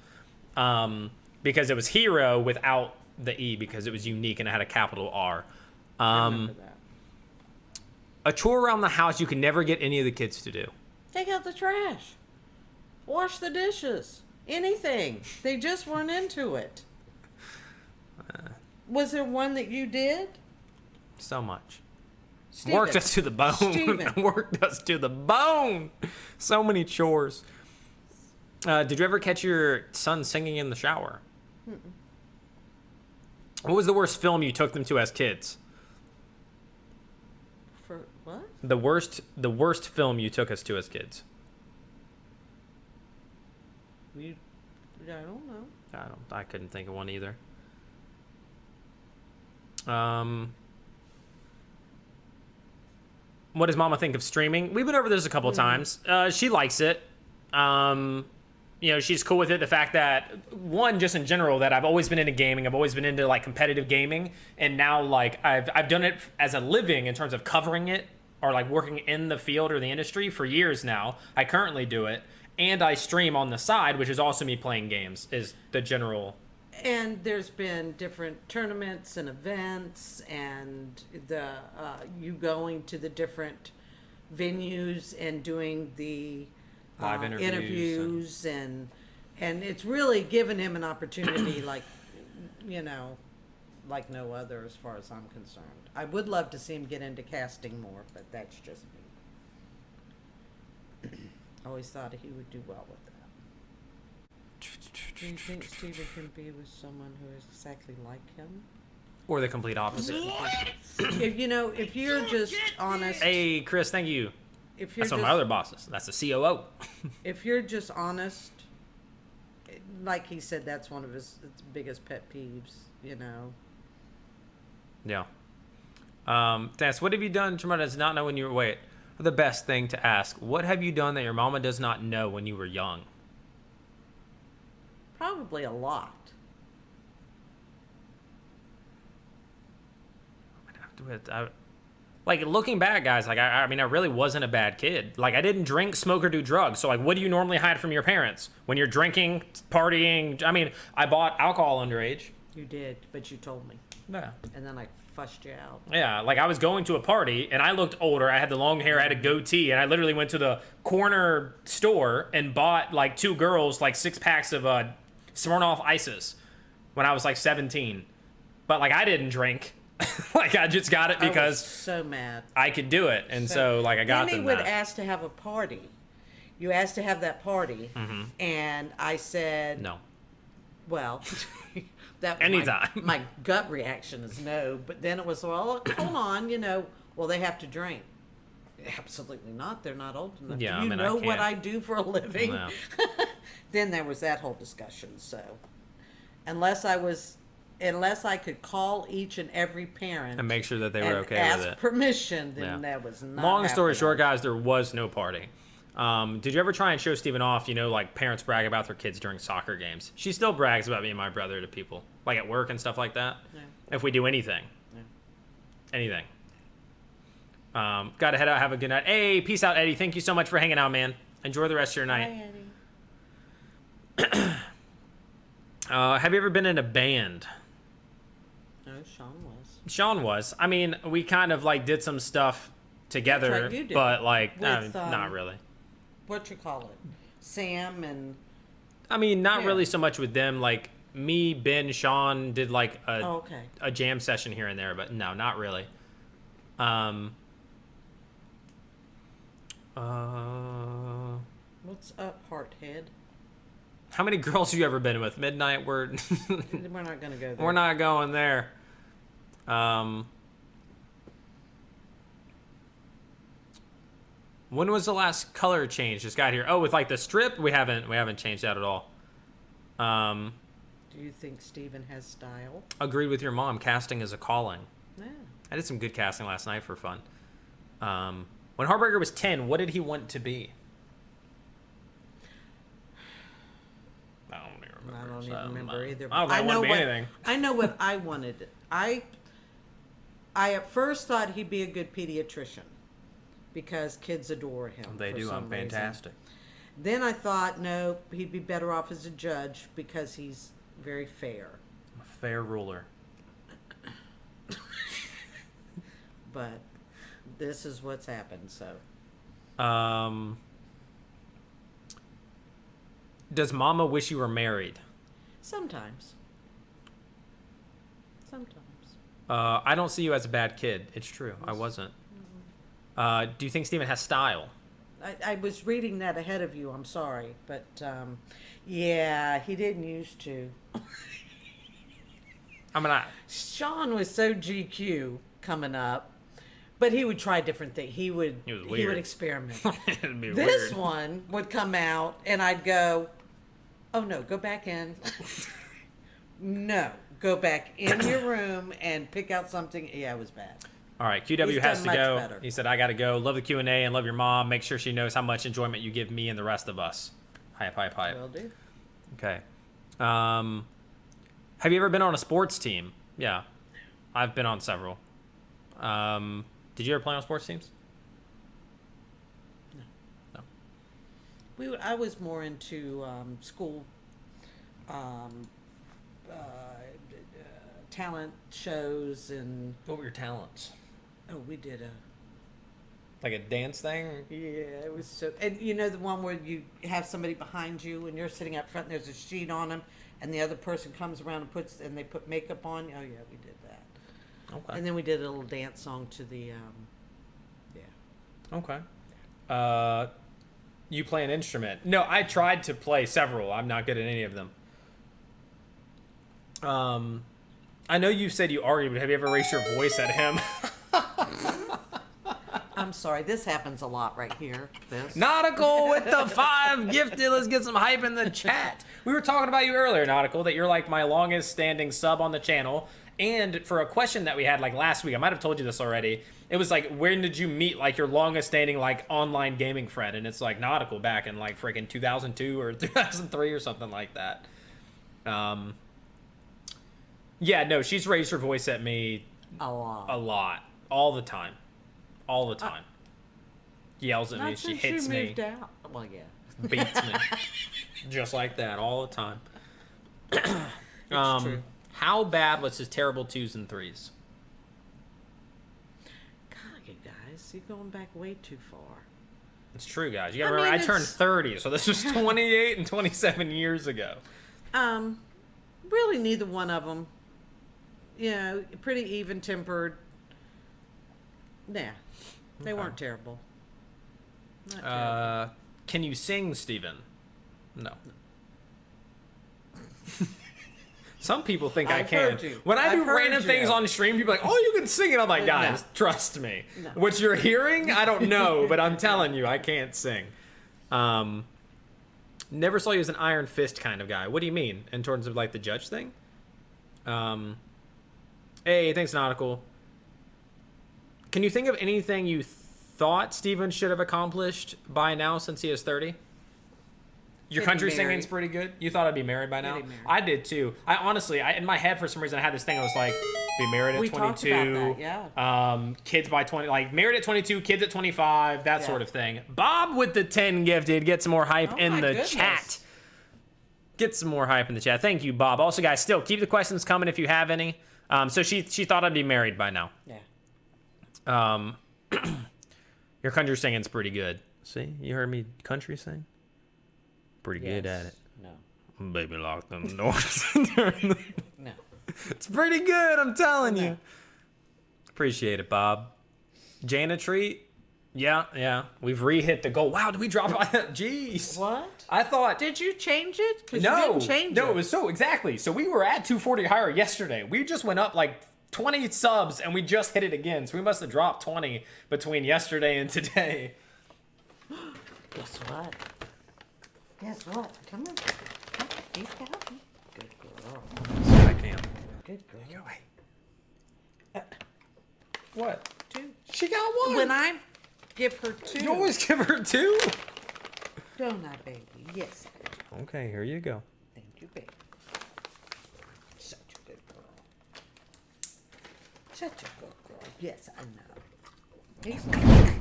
because it was hero without the E because it was unique and it had a capital R. I remember that. A chore around the house you can never get any of the kids to do. Take out the trash. Wash the dishes. Anything. They just weren't into it. Was there one that you did? So much. Steven. Worked us to the bone. Steven. Worked us to the bone. So many chores. Did you ever catch your son singing in the shower? Mm-mm. What was the worst film you took them to as kids? For what? The worst film you took us to as kids. I don't know. I couldn't think of one either. What does Mama think of streaming? We've been over this a couple of times. She likes it. She's cool with it. The fact that, one, just in general, that I've always been into gaming. I've always been into like competitive gaming, and now like I've done it as a living in terms of covering it or like working in the field or the industry for years now. I currently do it, and I stream on the side, which is also me playing games. Is the general. And there's been different tournaments and events, and the you going to the different venues and doing the Live interviews and it's really given him an opportunity like like no other as far as I'm concerned. I would love to see him get into casting more, but that's just me. I always thought he would do well with that. Do you think Steven can be with someone who is exactly like him? Or the complete opposite. If you're just honest. Hey, Chris, thank you. If you're That's one of my other bosses. That's the COO. If you're just honest, like he said, that's one of his biggest pet peeves, Yeah. Tess, what have you done your mama does not know when you were... Wait. The best thing to ask. What have you done that your mama does not know when you were young? Probably a lot. Like, looking back, guys, like, I mean, I really wasn't a bad kid. Like, I didn't drink, smoke, or do drugs. So, like, what do you normally hide from your parents? When you're drinking, partying? I mean, I bought alcohol underage. You did, but you told me. Yeah. And then I fussed you out. Yeah, like, I was going to a party, and I looked older. I had the long hair, I had a goatee, and I literally went to the corner store and bought, like, 2 girls, like, 6 packs of Smirnoff Ices when I was, like, 17. But, like, I didn't drink. Like, I just got it because I was so mad. I could do it, and so like I got then them. Would ask to have a party. You asked to have that party, and I said No. Well, that was anytime. My gut reaction is no, but then it was, well, hold on, well, they have to drink. Absolutely not. They're not old enough. Yeah, do you I mean, know I what can't. I do for a living? No. Then there was that whole discussion. So, unless I could call each and every parent And make sure that they were okay ask with it. permission, then Yeah. that was not. Long story happening. short, guys, there was no party. Did you ever try and show Steven off? Like parents brag about their kids during soccer games. She still brags about me and my brother to people, like at work and stuff like that. Yeah. If we do anything, anything. Gotta head out. Have a good night. Hey, peace out, Eddie. Thank you so much for hanging out, man. Enjoy the rest of your night. Hi, Eddie. Have you ever been in a band? No, Sean was. Sean was. I mean, we kind of like did some stuff together, That's right, you did. but like, With, not really. What you call it? Sam and. I mean, not Yeah. really so much with them. Like me, Ben, Sean did like Oh, okay. a jam session here and there, but no, not really. What's up, Hearthead? How many girls have you ever been with? Midnight, we're We're not gonna go there. we're not going there. When was the last color change? Just got here. Oh, with like the strip, we haven't changed that at all. Do you think Steven has style? Agreed with your mom. Casting is a calling. Yeah. I did some good casting last night for fun. When Heartbreaker was 10, what did he want to be? I don't even remember. I don't even remember either. I don't think I wanted to be anything. I know what I wanted. I at first thought he'd be a good pediatrician because kids adore him. They for do. some I'm fantastic. reason. Then I thought, no, he'd be better off as a judge because he's very fair. I'm a fair ruler. But this is what's happened, so. Does Mama wish you were married? Sometimes. Sometimes. I don't see you as a bad kid. It's true. I wasn't. Do you think Steven has style? I was reading that ahead of you, I'm sorry. But, yeah, he didn't used to. I mean, Sean was so GQ coming up, but he would try different things. He would weird. experiment. it'd be This weird. one would come out, and I'd go, Oh, no, go back in. No, go back in your room and pick out something. Yeah, it was bad. All right, QW He's has done to much go. better. He said, I got to go. Love the Q&A and love your mom. Make sure she knows how much enjoyment you give me and the rest of us. Hype, hype, hype. Will do. Okay. Have you ever been on a sports team? Yeah. I've been on several. Did you ever play on sports teams? No. I was more into school talent shows and What were your talents? we did a Like a dance thing? yeah, it was so, and you know the one where you have somebody behind you and you're sitting up front and there's a sheet on them and the other person comes around and they put makeup on you. Oh yeah, we did that. Okay. And then we did a little dance song to the Okay. You play an instrument? No, I tried to play several. I'm not good at any of them. I know you said you argued, but have you ever raised your voice at him? I'm sorry, this happens a lot right here. This. Nautical with the 5 gifted. Let's get some hype in the chat. We were talking about you earlier, Nautical, that you're like my longest standing sub on the channel. And for a question that we had like last week, I might have told you this already. It was like, when did you meet like your longest standing like online gaming friend? And it's like Nautical back in like freaking 2002 or 2003 or something like that. Yeah, no, she's raised her voice at me A lot. all the time. All the time. Yells at me, Not she since hits you me, moved out. Well, yeah. beats me. Just like that, all the time. It's true. How bad was his terrible 2s and 3s? God, you guys, you're going back way too far. It's true, guys. You gotta I mean, remember, I turned it's- 30, so this was 28 and 27 years ago. Really, neither one of them. You know, pretty even-tempered. Nah, they weren't terrible. Not terrible. Can you sing, Steven? No. Some people think I I've can. heard you. When I do I've heard random you. things on stream, people are like, oh, you can sing it. I'm like, No. guys, trust me. No. What you're hearing, I don't know, but I'm telling you, I can't sing. Never saw you as an iron fist kind of guy. What do you mean? In terms of like the judge thing? Hey, thanks, Nautical. Can you think of anything you thought Steven should have accomplished by now since he is 30? Your Getting country married. singing's pretty good. You thought I'd be married by now? Getting married. I did too. I honestly, in my head for some reason, I had this thing. I was like, be married at We 22. talked about that, yeah. Kids by 20, like married at 22, kids at 25, that Yeah. sort of thing. Bob with the 10 gifted. Get some more hype Oh in my the goodness. chat. Get some more hype in the chat. Thank you, Bob. Also, guys, still keep the questions coming if you have any. So she thought I'd be married by now. Yeah. Your country singing's pretty good. See, you heard me country sing. Pretty good at it. No. Baby, lock them doors. No. It's pretty good, I'm telling you. Appreciate it, Bob. Jana treat. Yeah. We've re-hit the goal. Wow, did we drop by that? Jeez. What? I thought. Did you change it? 'Cause you No. didn't change No, it. it was so exactly. So we were at 240 higher yesterday. We just went up like 20 subs and we just hit it again. So we must have dropped 20 between yesterday and today. Guess what? Guess what? Come on. Come on. He's got me. Good girl. I can. Good girl. Go away. What? 2. She got one. When I give her 2. You always give her 2? Don't I, baby? Yes, I do. Okay, here you go. Thank you, baby. Such a good girl. Such a good girl. Yes, I know. He's learned.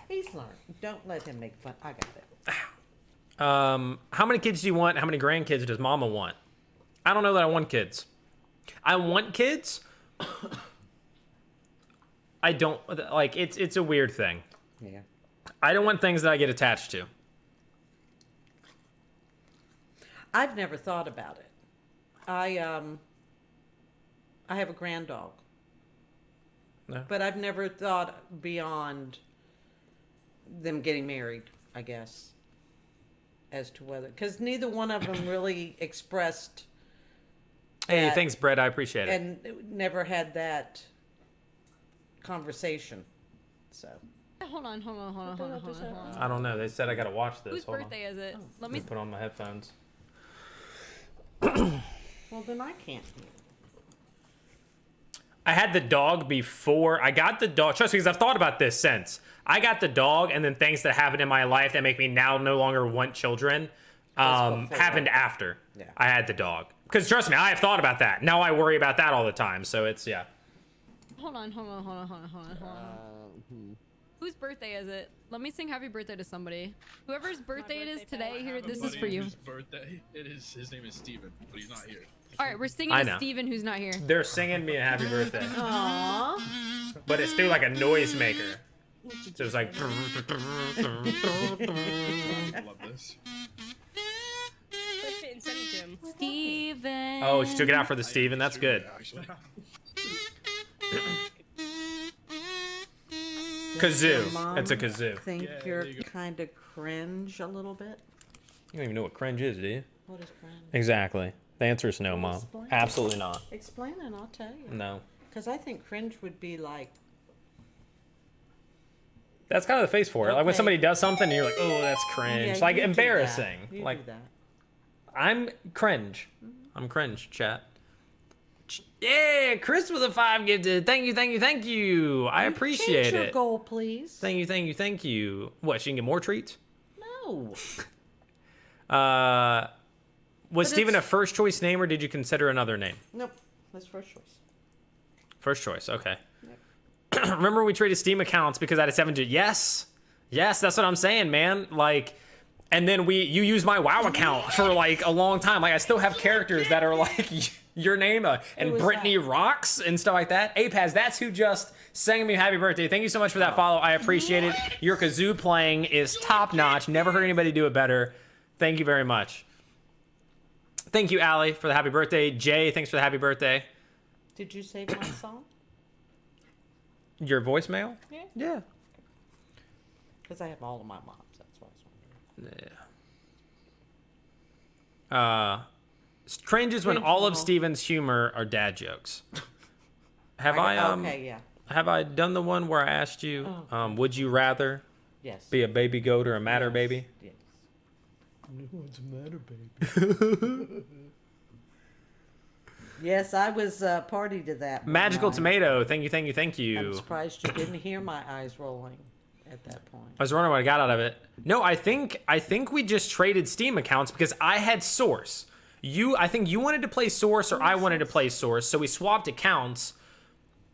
He's learned. Don't let him make fun. I got it. How many kids do you want? How many grandkids does Mama want? I don't know that I want kids. I want kids. I don't like. It's a weird thing. Yeah. I don't want things that I get attached to. I've never thought about it. I have a grand dog. No. But I've never thought beyond them getting married, I guess, as to whether, because neither one of them really expressed Hey, that, thanks, Brett. I appreciate it. and never had that conversation. So Hold on. I don't know. They said I gotta watch this. Whose Hold birthday is it? Let on. Let me. me put on my headphones. Well, then I can't hear. I had the dog before. I got the dog. Trust me, because I've thought about this since. I got the dog, and then things that happened in my life that make me now no longer want children happened after I had the dog. Because trust me, I have thought about that. Now I worry about that all the time. So it's, yeah. Hold on. Whose birthday is it? Let me sing happy birthday to somebody. Whoever's birthday it is today, here, this is for you. Birthday? His name is Steven, but he's not here. All right, we're singing to Steven, who's not here. They're singing me a happy birthday. Aww. But it's through like a noisemaker. So it's like. I love this. Push it and send it to him. Steven. Oh, she took it out for the Steven. That's good. Actually. Kazoo. It's a kazoo. Think Yeah, you're there you go. kind of cringe a little bit? You don't even know what cringe is, do you? What is cringe? Exactly. The answer is no, Mom. Explain. Absolutely not. Explain and I'll tell you. No. Because I think cringe would be like, That's kind of the face for it. Like when Okay. somebody does something and you're like, oh, that's cringe. yeah, Like you do embarrassing. that. You Like do that. I'm cringe. I'm cringe, chat. Yeah, Chris with a 5 gifted. Thank you. I appreciate Change your it. goal, please. Thank you. What, she can get more treats? No. Was Steven a it's- first choice name or did you consider another name? Nope. That's first choice. First choice, okay. Remember we traded Steam accounts because I had a 7-digit. Yes, that's what I'm saying, man. Like, and then you used my WoW account for like a long time. Like I still have characters that are like your name and was Brittany that? Rocks and stuff like that. Apaz, that's who just sang me happy birthday. Thank you so much for that follow. I appreciate it. Your kazoo playing is top notch. Never heard anybody do it better. Thank you very much. Thank you, Allie, for the happy birthday. Jay, thanks for the happy birthday. Did you save my song? Your voicemail? Yeah. Yeah. Because I have all of my moms. That's why I was wondering. Yeah. Cringe is when Cringe all of will- Steven's humor are dad jokes. Have Okay, yeah. have I done the one where I asked you, would you rather Yes. be a baby goat or a matter baby? Yes. What's a matter baby? Yes, I was party to that. one Magical night. Tomato, thank you. I'm surprised you didn't hear my eyes rolling at that point. I was wondering what I got out of it. No, I think we just traded Steam accounts because I had Source. I think you wanted to play Source or I wanted to play Source, so we swapped accounts.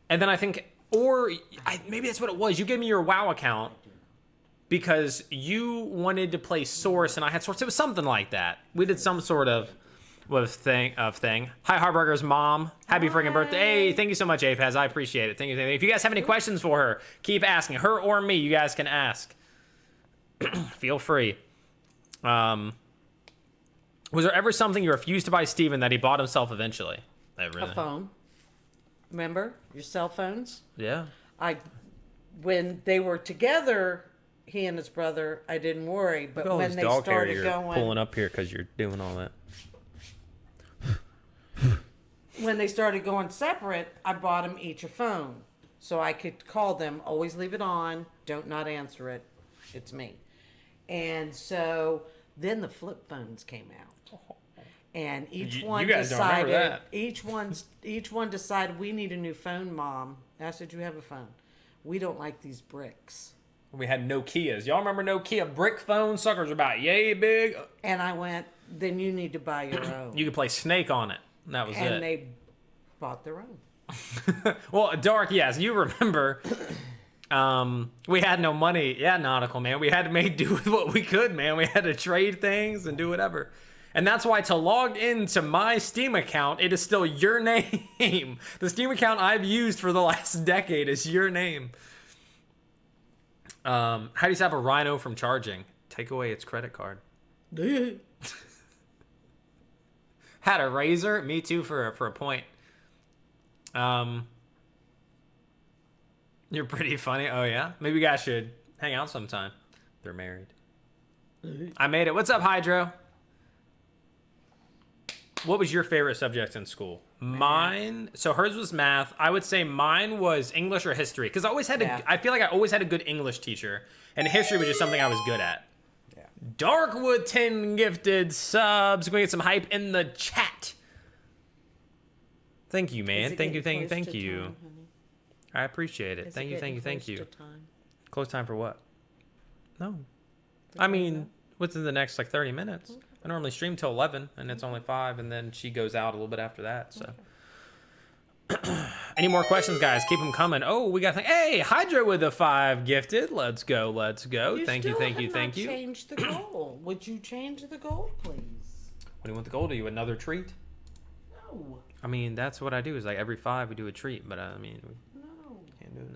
And then I think, maybe that's what it was. You gave me your WoW account because you wanted to play Source and I had Source. It was something like that. We did some sort of thing. Hi, Heartbreaker's mom. Happy freaking birthday. Hey, thank you so much, Apaz. I appreciate it. Thank you. If you guys have any questions for her, keep asking. Her or me, you guys can ask. Feel free. Was there ever something you refused to buy Steven that he bought himself eventually? A phone. Remember your cell phones? Yeah. When they were together, he and his brother, I didn't worry. But Look at all when this they dog hair started you're going, pulling up here because you're doing all that. when they started going separate, I bought them each a phone so I could call them. Always leave it on. Don't not answer it. It's me. And so then the flip phones came out, and each one you guys don't remember decided. that. Each one decided we need a new phone, Mom. I said, you have a phone. We don't like these bricks. We had Nokias. Y'all remember Nokia brick phone? Suckers are about yay big. And I went, then you need to buy your own. You could play Snake on it. And that was and it. they bought their own. Well, Dark, yes, you remember. We had no money. Yeah, Nautical, man. We had to make do with what we could, man. We had to trade things and do whatever. And that's why to log into my Steam account, it is still your name. The Steam account I've used for the last decade is your name. How do you stop a rhino from charging? Take away its credit card. Had a razor? Me too, for a point. You're pretty funny. Oh, yeah? Maybe you guys should hang out sometime. They're married. I made it. What's up, Hydro? What was your favorite subject in school? Mine, so hers was math. I would say mine was English or history. Because I always had Yeah. I feel like I always had a good English teacher. And history was just something I was good at. Yeah. Darkwood 10 gifted subs. We're gonna get some hype in the chat. Thank you, Is man. it Thank you, getting thank you, close thank to you. time, honey? I appreciate it. Is Thank it you, thank you, getting thank close you. to time? Close time for what? No. For I Colada? mean, within the next like 30 minutes. I normally stream till 11, and it's only 5, and then she goes out a little bit after that. So, any more questions, guys? Keep them coming. Oh, we got hey, Hydra with a 5 gifted. Let's go, let's go. Thank you, thank you, thank you. Change the goal. Would you change the goal, please? What do you want the goal? Do you another treat? No. I mean, that's what I do. Is like every 5 we do a treat, but I mean, we No. can't do it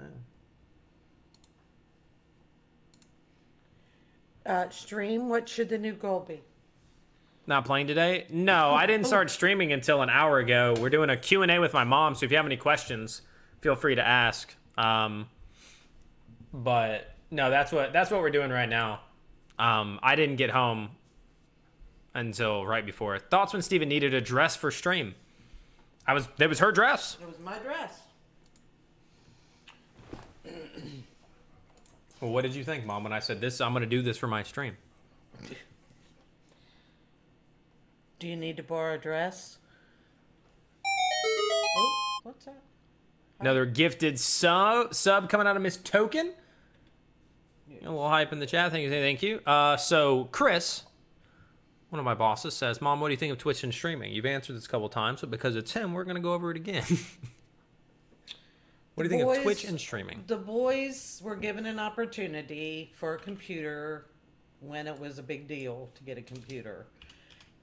now. Stream. What should the new goal be? Not playing today? No, I didn't start streaming until an hour ago. We're doing a Q&A with my mom, so if you have any questions, feel free to ask. But no, that's what we're doing right now. I didn't get home until right before. Thoughts when Steven needed a dress for stream? That was her dress. It was my dress. Well, what did you think, Mom, when I said this? I'm going to do this for my stream. Do you need to borrow a dress? Oh, what's that? Another gifted sub coming out of Miss Token. A little hype in the chat. Thank you. So Chris, one of my bosses, says, "Mom, what do you think of Twitch and streaming?" You've answered this a couple times, but because it's him, we're going to go over it again. What do you think of Twitch and streaming? The boys were given an opportunity for a computer when it was a big deal to get a computer.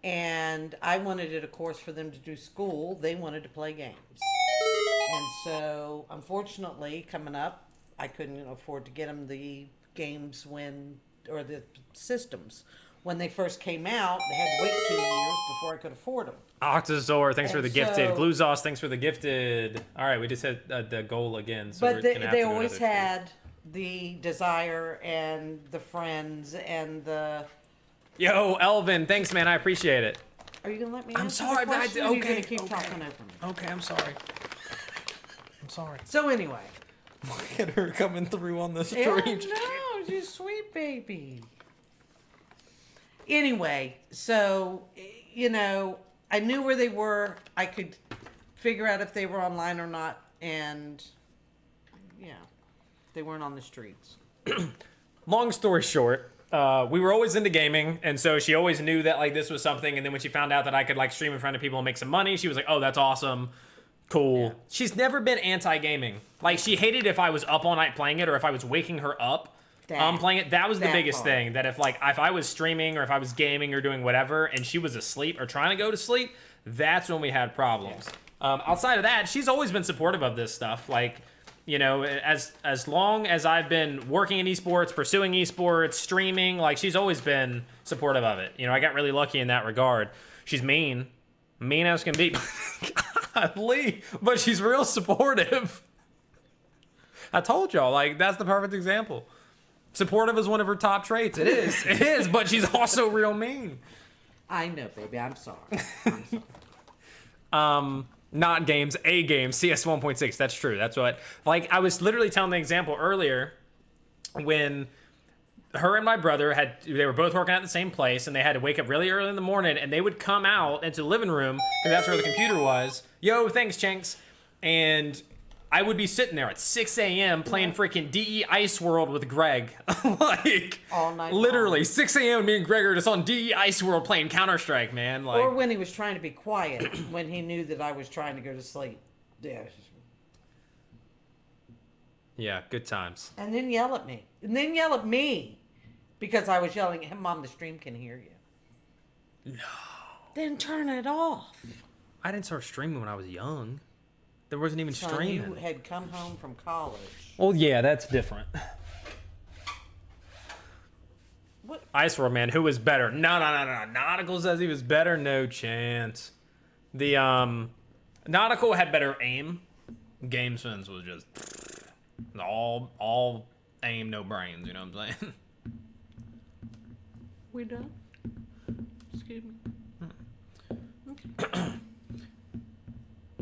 And I wanted it, of course, for them to do school. They wanted to play games. And so, unfortunately, coming up, I couldn't afford to get them the games or the systems. When they first came out, they had to wait 2 years before I could afford them. Octazor, thanks for And the gifted. so- Gluzos, thanks for the gifted. All right, we just had the goal again. So But we're they, gonna have they to do always another stream. had the desire and the friends and the... Yo, Elvin, thanks, man. I appreciate it. Are you going to let me I'm answer sorry, the but I question, did- or are you okay, going to keep okay. talking over me? Okay, I'm sorry. I'm sorry. So anyway. Look at her coming through on the stream. Oh, no, you sweet baby. Anyway, so, you know, I knew where they were. I could figure out if they were online or not. And, yeah, they weren't on the streets. Long story short, we were always into gaming, and so she always knew that like this was something. And then when she found out that I could like stream in front of people and make some money, she was like, "Oh, that's awesome, cool." Yeah. She's never been anti-gaming. Like she hated if I was up all night playing it or if I was waking her up playing it. That was the That biggest part. thing. That if I was streaming or if I was gaming or doing whatever, and she was asleep or trying to go to sleep, that's when we had problems. Outside of that, she's always been supportive of this stuff. Like, you know, as long as I've been working in esports, pursuing esports, streaming, like she's always been supportive of it. You know, I got really lucky in that regard. She's mean as can be, Golly, but she's real supportive. I told y'all, like that's the perfect example. Supportive is one of her top traits. It is, but she's also real mean. I know, baby. I'm sorry. Not games, a game, CS 1.6. That's true. That's what, like, I was literally telling the example earlier when her and my brother they were both working at the same place and they had to wake up really early in the morning and they would come out into the living room because that's where the computer was. Yo, thanks, Chinks. And I would be sitting there at 6 a.m. playing freaking DE Ice World with Greg. Like, All night literally, long. 6 a.m. me and Greg are just on DE Ice World playing Counter-Strike, man. Like, Or when he was trying to be quiet when he knew that I was trying to go to sleep. Yeah. yeah, good times. And then yell at me. And then yell at me because I was yelling at him, Mom, the stream can hear you. No. Then turn it off. I didn't start streaming when I was young. There wasn't even Son, streaming. you had come home from college. Well, yeah, that's different. What? Ice World, man, who was better? No. Nautical says he was better. No chance. The Nautical had better aim. GameSense was just all aim, no brains. You know what I'm saying? We done? Excuse me.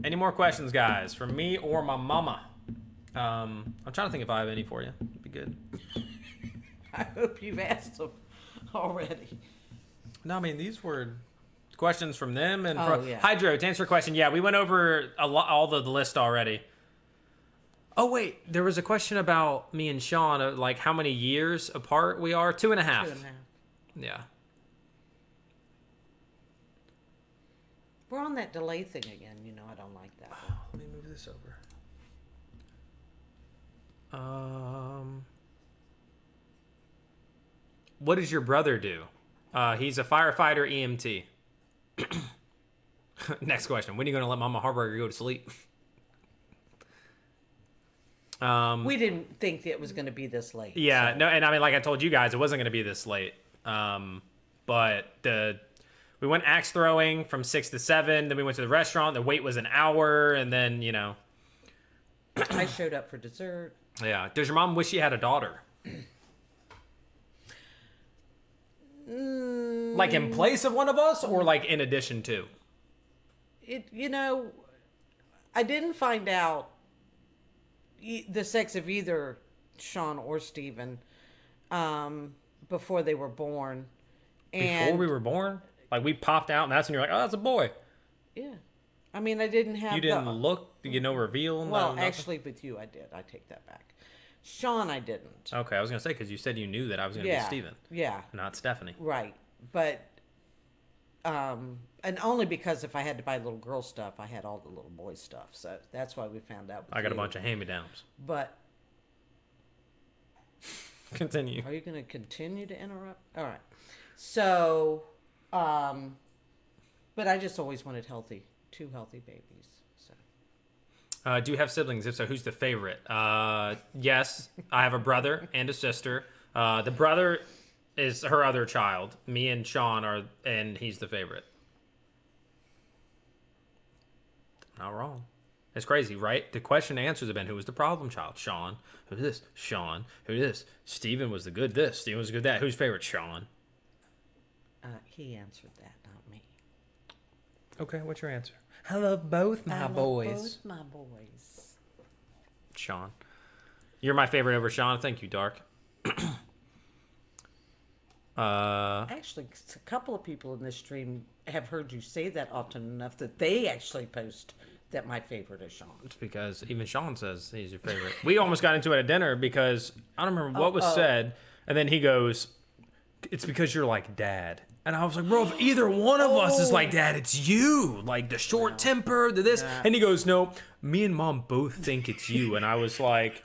Any more questions, guys, from me or my mama? I'm trying to think if I have any for you. It'd be good. I hope you've asked them. already. No, I mean, these were questions from them. And Yeah. Hydro, to answer your question, yeah, we went over all the list already. Oh, wait, there was a question about me and Sean, like how many years apart we are. 2.5. 2.5. Yeah. We're on that delay thing again. You know, I don't like that. Let me move this over. What does your brother do? He's a firefighter EMT. Next question. When are you going to let Mama Heartbreaker go to sleep? We didn't think it was going to be this late. Yeah, so. no, and I mean, like I told you guys, it wasn't going to be this late. But we went axe throwing from 6 to 7. Then we went to the restaurant. The wait was an hour, and then I showed up for dessert. Yeah. Does your mom wish she had a daughter? Like in place of one of us, or like in addition to? I didn't find out the sex of either Sean or Steven before they were born. And Before we were born? Like we popped out and that's when you're like, oh, that's a boy. yeah. I mean, I didn't have You didn't look? You get no reveal? Well, nothing? actually, with you, I did. I take that back. Sean, I didn't. Okay, I was going to say, because you said you knew that I was going to be Steven. Yeah. Not Stephanie. Right. But, and only because if I had to buy little girl stuff, I had all the little boy stuff. So that's why we found out. I got a bunch of hand-me-downs. But. Continue. Are you going to continue to interrupt? All right. So, but I just always wanted two healthy babies. So. Do you have siblings? If so, who's the favorite? Yes, I have a brother and a sister. The brother is her other child. Me and Sean and he's the favorite. Not wrong. It's crazy, right? The question and answers have been, who was the problem child? Sean. Who's this? Sean. Who's this? Steven was the good this. Steven was the good that. Who's favorite? Sean. He answered that, not me. Okay, what's your answer? I love both my boys. Both my boys. Sean. You're my favorite over Sean. Thank you, Dark. Actually, a couple of people in this stream have heard you say that often enough that they actually post that my favorite is Sean. It's because even Sean says he's your favorite. We almost got into it at dinner because I don't remember what was said. And then he goes, it's because you're like dad. And I was like, bro, if either one of us is like that, it's you. Like the short temper, the this. And he goes, no, me and mom both think it's you. And I was like,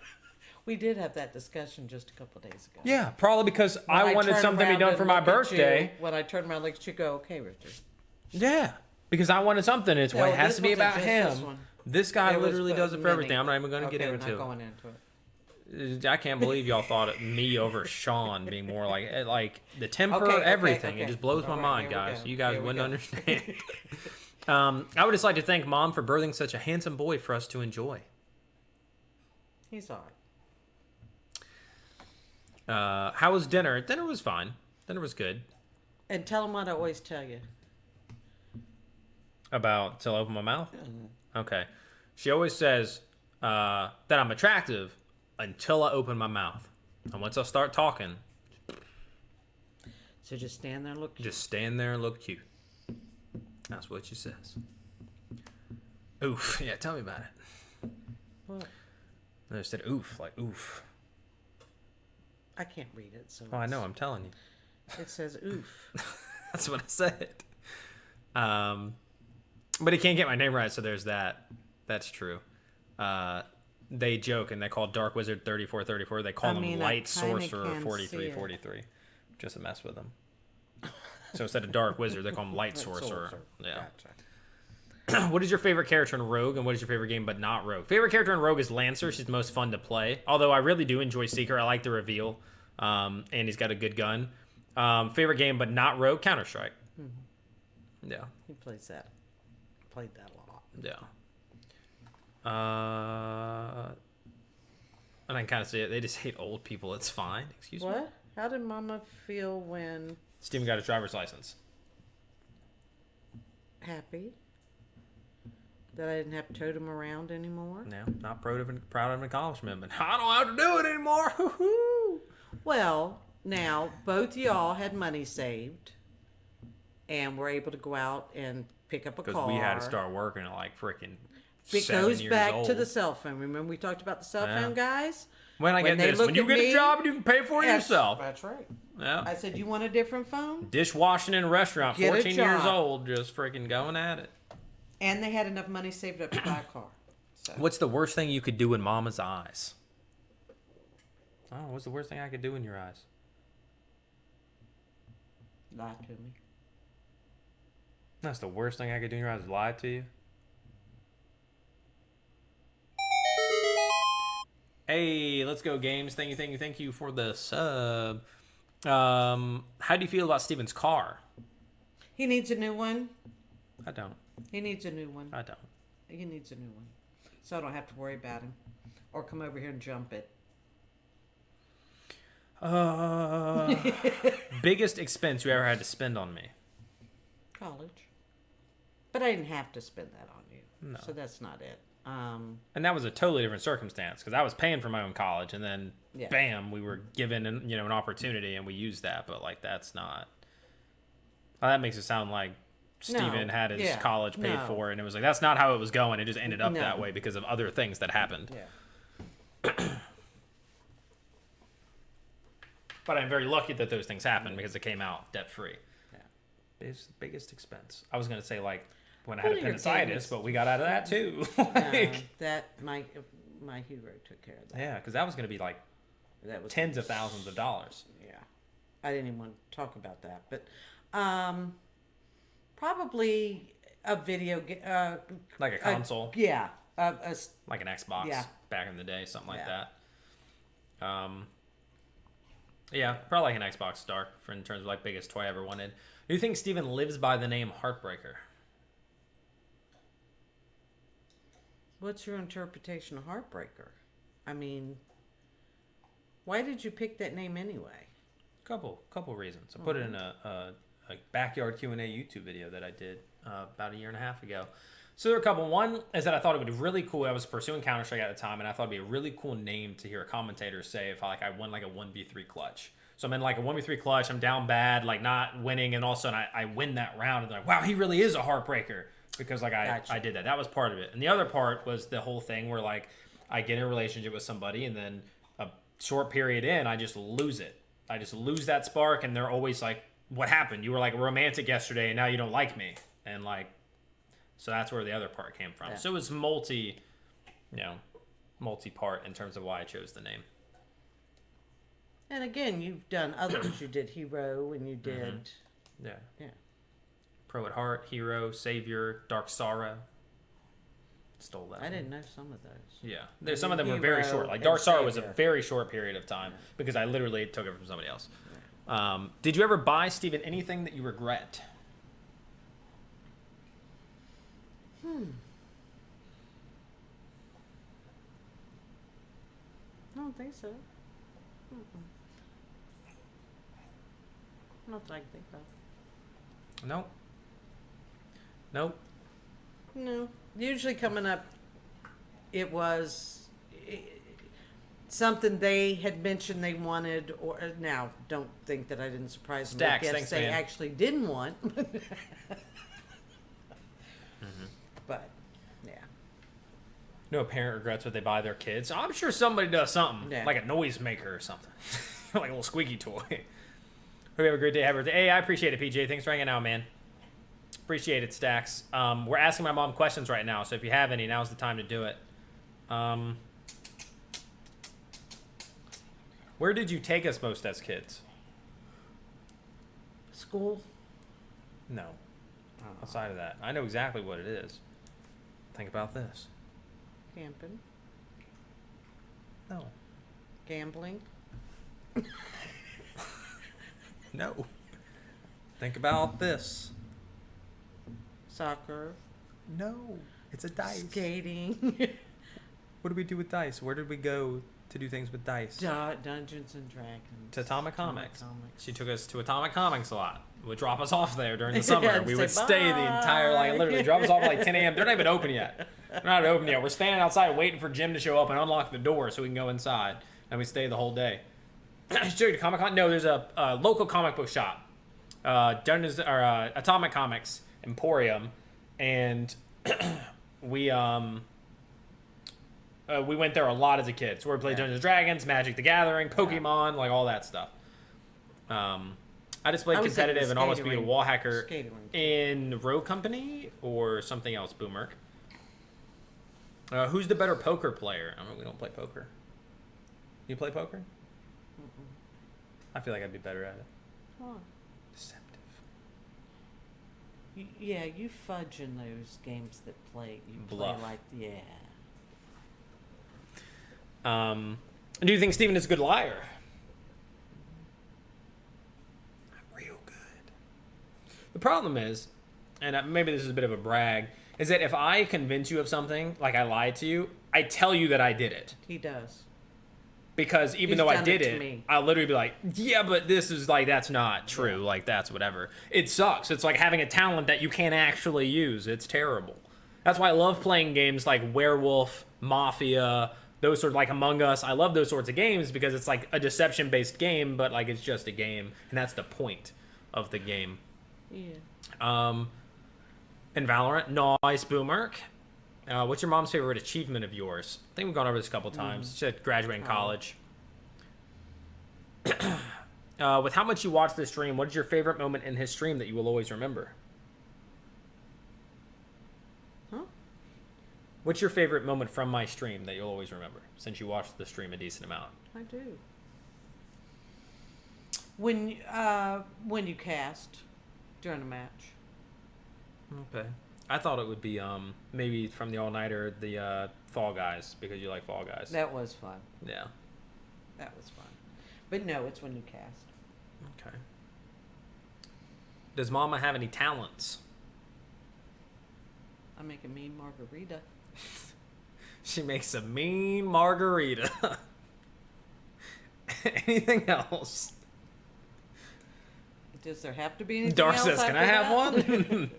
we did have that discussion just a couple of days ago. yeah, probably because I wanted something to be done for my birthday. When I turned around and looked at you, go, okay, Richard. Yeah, because I wanted something. It's No, well, it has this to be wasn't about just him. this one. This guy There was literally does it for many. everything. I'm not even going to get We're into not it. going into it. I can't believe y'all thought me over Sean being more like the temper, Okay, everything. okay. It just blows my All right, mind, here we guys. go. You guys Here we wouldn't go. understand. I would just like to thank Mom for birthing such a handsome boy for us to enjoy. He's all right. How was dinner? Dinner was fine. Dinner was good. And tell him what I always tell you. About till I open my mouth? Okay. She always says that I'm attractive until I open my mouth. And once I start talking, So just stand there and look. just stand there and look cute. That's what she says. Oof. Yeah, tell me about it. What? I said oof, like oof. I can't read it. So Oh, I know. I'm telling you. It says oof. That's what I said. But he can't get my name right, so there's that. That's true. They joke and they call Dark Wizard 3434. They call him Light Sorcerer 4343. Just to mess with him. So instead of Dark Wizard, they call him Light Sorcerer. Yeah. Gotcha. What is your favorite character in Rogue, and what is your favorite game but not Rogue? Favorite character in Rogue is Lancer. She's the most fun to play. Although I really do enjoy Seeker. I like the reveal. And he's got a good gun. Favorite game but not Rogue, Counter-Strike. Mm-hmm. Yeah. He plays that. Played that a lot. Yeah. And I can kind of see it. They just hate old people. It's fine. Excuse me. What? How did Mama feel when Steven got his driver's license. happy that I didn't have to tote him around anymore? Yeah, not proud of an accomplishment, but I don't have to do it anymore. Hoo-hoo. Well, Now, both y'all had money saved and were able to go out and pick up a car. Because we had to start working at like freaking It 7 goes years back old. to the cell phone. Remember we talked about the cell phone guys? When I get they this, look when you at get me- a job, you can pay for it Yes, yourself. That's right. Yeah. I said, you want a different phone? Dishwashing in a restaurant, Get a 14 years job. old, just freaking going at it. And they had enough money saved up to buy a car. So. What's the worst thing you could do in Mama's eyes? Oh, what's the worst thing I could do in your eyes? Lie to me. That's the worst thing I could do in your eyes, is lie to you. Hey, let's go, games. Thank you for the sub. How do you feel about Steven's car? He needs a new one. I don't. He needs a new one. I don't. He needs a new one. So I don't have to worry about him. Or come over here and jump it. Biggest expense you ever had to spend on me? College. But I didn't have to spend that on you. No. So that's not it. And that was a totally different circumstance because I was paying for my own college, and then Yeah. bam, we were given an opportunity, and we used that. But like, that's not. Well, that makes it sound like Steven had his college paid no. for, and it was like that's not how it was going. It just ended up No. that way because of other things that happened. Yeah. But I'm very lucky that those things happened because it came out debt free. Yeah. Biggest expense. I was gonna say like when I had Well, your appendicitis, parents- but we got out of that too. No, Like, that my hero took care of that. yeah, because that was gonna be like That was tens of thousands of dollars. Yeah, I didn't even want to talk about that, but probably a video Like a console. Yeah, Like an Xbox Yeah. back in the day, something like Yeah. that. Yeah, probably like an Xbox Star for in terms of like biggest toy I ever wanted. Do you think Steven lives by the name Heartbreaker? What's your interpretation of Heartbreaker? I mean, why did you pick that name anyway? Couple reasons. I put it in a backyard Q&A YouTube video that I did about a year and a half ago. So there are a couple. One is that I thought it would be really cool. I was pursuing Counter-Strike at the time, and I thought it'd be a really cool name to hear a commentator say if I won like a 1v3 clutch. So I'm in like a 1v3 clutch, I'm down bad, like not winning, and all of a sudden I win that round, and they're like, wow, he really is a heartbreaker. Because like Gotcha. I did that. That was part of it. And the other part was the whole thing where like I get in a relationship with somebody, and then a short period in, I just lose it. I just lose that spark, and they're always like, what happened? You were like romantic yesterday, and now you don't like me. And like, so that's where the other part came from. Yeah. So it was multi-part in terms of why I chose the name. And again, you've done others. You did Hero, and you did Yeah. yeah. Pro at Heart, Hero, Savior, Dark Sorrow. Stole that. I didn't know some of those. Yeah. There's some of them were very Hero short. Like and Dark Sorrow was a Savior. very short period of time because I literally took it from somebody else. Did you ever buy Steven anything that you regret? I don't think so. Not that I can think of. Nope. Nope. No. Usually coming up, it was something they had mentioned they wanted, or now don't think that I didn't surprise them Stacks, with thanks, gifts they man. actually didn't want. But yeah, No parent regrets what they buy their kids. I'm sure somebody does something, Yeah. like a noisemaker or something, like a little squeaky toy. Hope you have a great day. Have a great day. Hey, I appreciate it, PJ. Thanks for hanging out, man. Appreciate it, Stacks. We're asking my mom questions right now, so if you have any, now's the time to do it. Where did you take us most as kids? school. No. Outside of that, I know exactly what it is. Think about this. Camping, No. gambling, No. Think about this. soccer, No. It's a dice. skating, What did we do with dice? Where did we go to do things with dice? Dungeons and Dragons. To Atomic Comics. Comics. She took us to Atomic Comics a lot. Would drop us off there during the summer. And We say would stay the entire, like, bye. literally drop us off at like 10 a.m. They're not even open yet. They're not open yet. We're standing outside waiting for Jim to show up and unlock the door so we can go inside. And we stay the whole day. Should you go to Comic-Con? No, there's a local comic book shop. Dungeons or Atomic Comics Emporium, and we went there a lot as a kid. So we played Dungeons and Dragons, Magic the Gathering, Pokemon, like all that stuff. I just played competitive and almost beat a wall hacker in Rogue Company or something else, Boomerk. Who's the better poker player? I mean, we don't play poker. You play poker? Mm-mm. I feel like I'd be better at it. Huh. Deceptive. Yeah, you fudge in those games that play. You Bluff. play like Do you think Steven is a good liar? I'm real good. The problem is, and maybe this is a bit of a brag, is that if I convince you of something, like I lied to you, I tell you that I did it. He does. Because even He's though I done did it to it, me. I'll literally be like, yeah, but this is like, that's not true. Like, that's whatever. It sucks. It's like having a talent that you can't actually use. It's terrible. That's why I love playing games like Werewolf, Mafia, those sort of like Among Us. I love those sorts of games because it's like a deception-based game, but like it's just a game. And that's the point of the game. Yeah. In Valorant, nice, Boomerk. What's your mom's favorite achievement of yours? I think we've gone over this a couple times. She said graduating college. With how much you watch the stream, what is your favorite moment in his stream that you will always remember? Huh? What's your favorite moment from my stream that you'll always remember, since you watched the stream a decent amount? I do. When you cast during a match. Okay. I thought it would be maybe from the all-nighter, the Fall Guys, because you like Fall Guys. That was fun. Yeah. That was fun. But no, it's when you cast. Okay. Does Mama have any talents? I make a mean margarita. She makes a mean margarita. Anything else? Does there have to be anything Dark else says, "Can I after have that?" one?"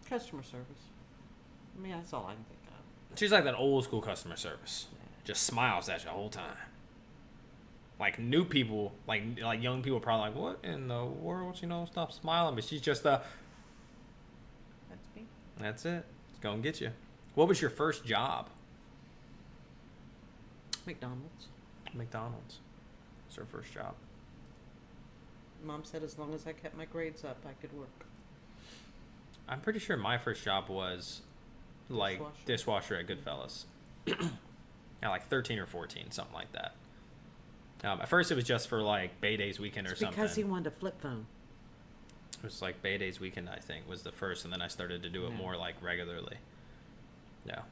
Customer service. I mean, that's all I can think of. She's like that old school customer service. Just smiles at you the whole time. Like new people, like young people, are probably like, "What in the world?" Stop smiling. But she's just That's me. That's it. It's gonna get you. What was your first job? McDonald's. McDonald's. It's her first job. Mom said as long as I kept my grades up, I could work. I'm pretty sure my first job was like dishwasher at Goodfellas. Yeah, like 13 or 14, something like that. At first, it was just for like Bay Days weekend or something. Because he wanted a flip phone. It was like Bay Days weekend, I think, was the first, and then I started to do it more like regularly. Yeah.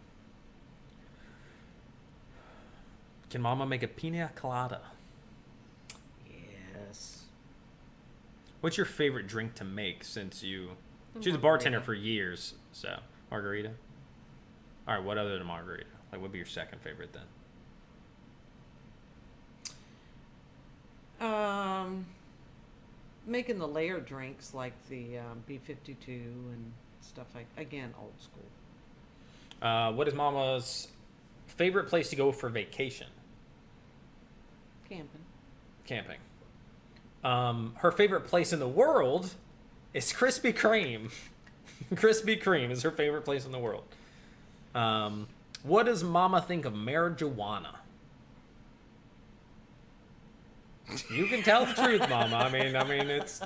Can Mama make a Pina Colada? Yes. What's your favorite drink to make since you... She was a Margarita. bartender for years, so... Margarita? Alright, what other than margarita? Like, what would be your second favorite then? Making the layered drinks like the B52 and stuff like, again, old school. What is Mama's favorite place to go for vacation? Camping. Camping. Her favorite place in the world is Krispy Kreme. Krispy Kreme is her favorite place in the world. What does Mama think of marijuana? You can tell the truth, Mama. I mean, it's...